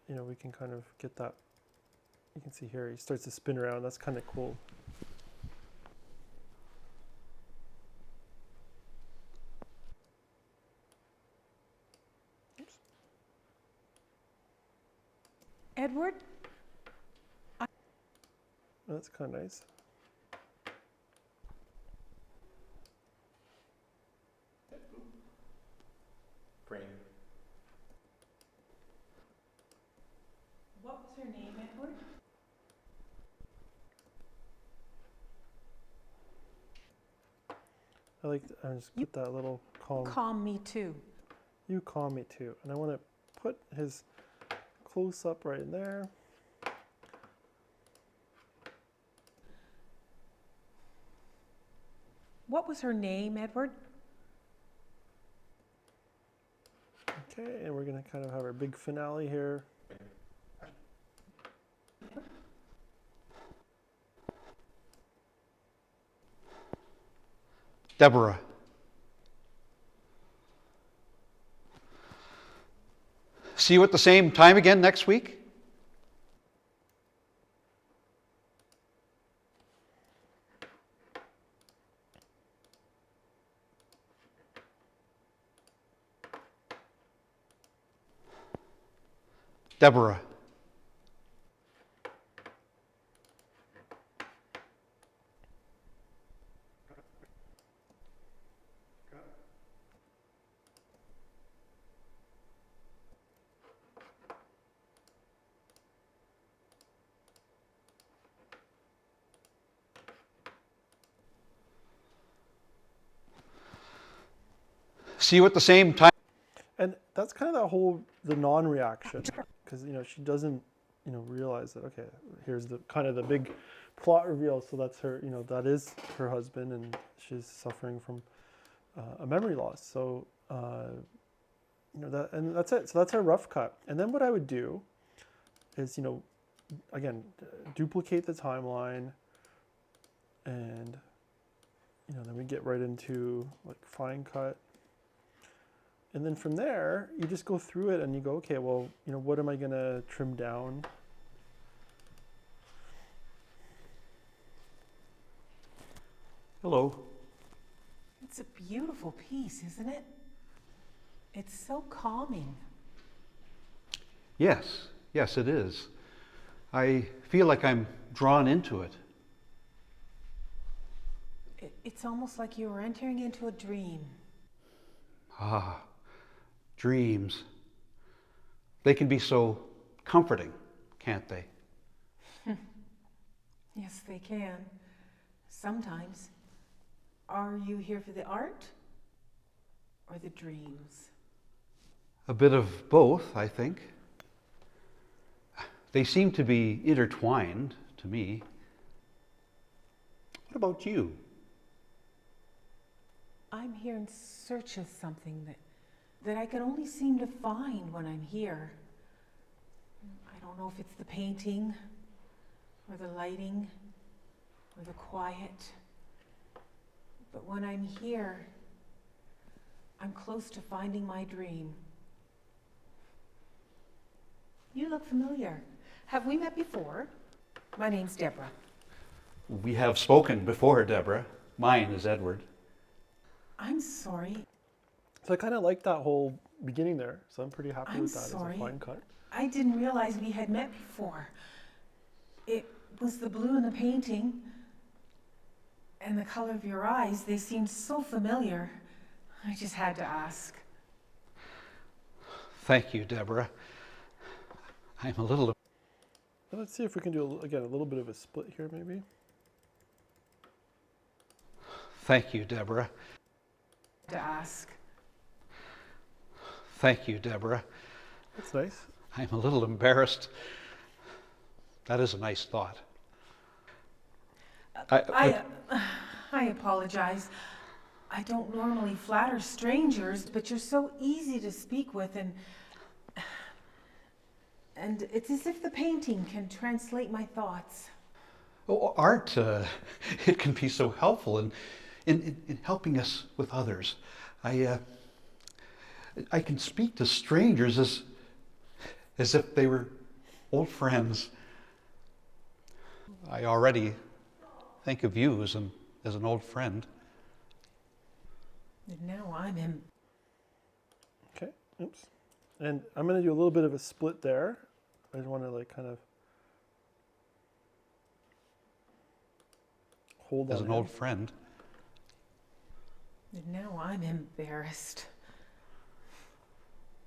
we can kind of get that. You can see here, he starts to spin around. That's kind of cool. Edward? That's kind of nice. What was her name, Edward? I just put that little calm. Calm me too. You calm me too. And I want to put his close up right in there. What was her name, Edward? Okay, and we're going to kind of have our big finale here. Deborah. See you at the same time again next week? Deborah. See you at the same time. And that's kind of that whole, the non-reaction, because, she doesn't, realize that, okay, here's the kind of the big plot reveal. So that's her, that is her husband, and she's suffering from a memory loss. So, and that's it. So that's our rough cut. And then what I would do is, again, duplicate the timeline, and, then we get right into like fine cut. And then from there, you just go through it and you go, okay, well, what am I going to trim down? Hello. It's a beautiful piece, isn't it? It's so calming. Yes, yes, it is. I feel like I'm drawn into it. It's almost like you were entering into a dream. Ah, dreams. They can be so comforting, can't they? Yes, they can. Sometimes. Are you here for the art or the dreams? A bit of both, I think. They seem to be intertwined to me. What about you? I'm here in search of something that I can only seem to find when I'm here. I don't know if it's the painting, or the lighting, or the quiet. But when I'm here, I'm close to finding my dream. You look familiar. Have we met before? My name's Deborah. We have spoken before, Deborah. Mine is Edward. I'm sorry. So I kind of like that whole beginning there. So I'm pretty happy I'm with that sorry. as a fine cut. I didn't realize we had met before. It was the blue in the painting and the color of your eyes. They seemed so familiar. I just had to ask. Thank you, Deborah. I'm a little... Let's see if we can do, again, a little bit of a split here, maybe. Thank you, Deborah. To ask. Thank you, Deborah. That's nice. I'm a little embarrassed. That is a nice thought. I apologize. I don't normally flatter strangers, but you're so easy to speak with, and it's as if the painting can translate my thoughts. Oh, art, it can be so helpful in helping us with others. I can speak to strangers as if they were old friends. I already think of you as an old friend. And now I'm in. Okay, oops. And I'm going to do a little bit of a split there. I just want to like kind of hold As on an him. old friend. And now I'm embarrassed.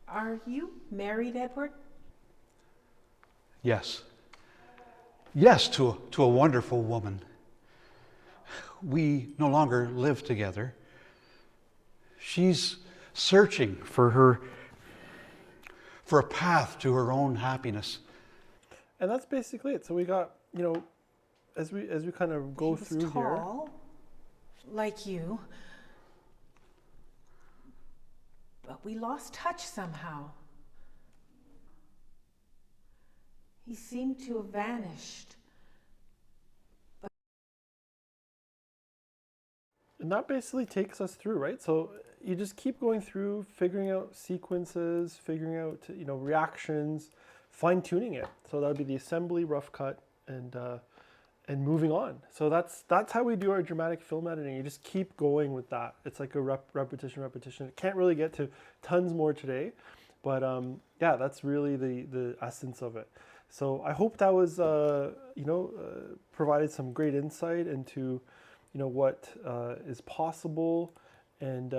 Are you married, Edward? Yes. Yes, to a wonderful woman. We no longer live together. She's searching for a path to her own happiness. And that's basically it. So we got, as we kind of go He was through here. tall, like you. But we lost touch somehow. He seemed to have vanished. And that basically takes us through, right? So you just keep going through, figuring out sequences, figuring out, reactions, fine tuning it. So that would be the assembly, rough cut, and moving on. So that's how we do our dramatic film editing. You just keep going with that. It's like a repetition. It can't really get to tons more today, but yeah, that's really the essence of it. So I hope that was provided some great insight into what is possible and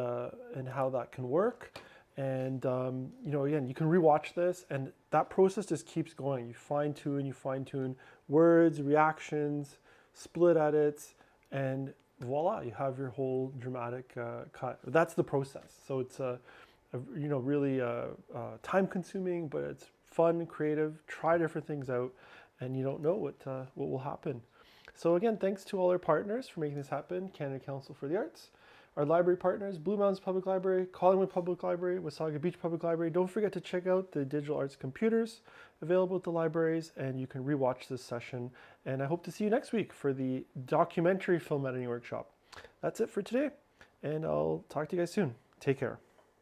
how that can work. And again, you can rewatch this, and that process just keeps going. You fine tune words, reactions, split edits, and voila, you have your whole dramatic cut. That's the process. So it's really time consuming, but it's fun, creative. Try different things out, and you don't know what will happen. So again, thanks to all our partners for making this happen: Canada Council for the Arts, our library partners, Blue Mountains Public Library, Collingwood Public Library, Wasaga Beach Public Library. Don't forget to check out the digital arts computers available at the libraries, and you can rewatch this session. And I hope to see you next week for the documentary film editing workshop. That's it for today, and I'll talk to you guys soon. Take care.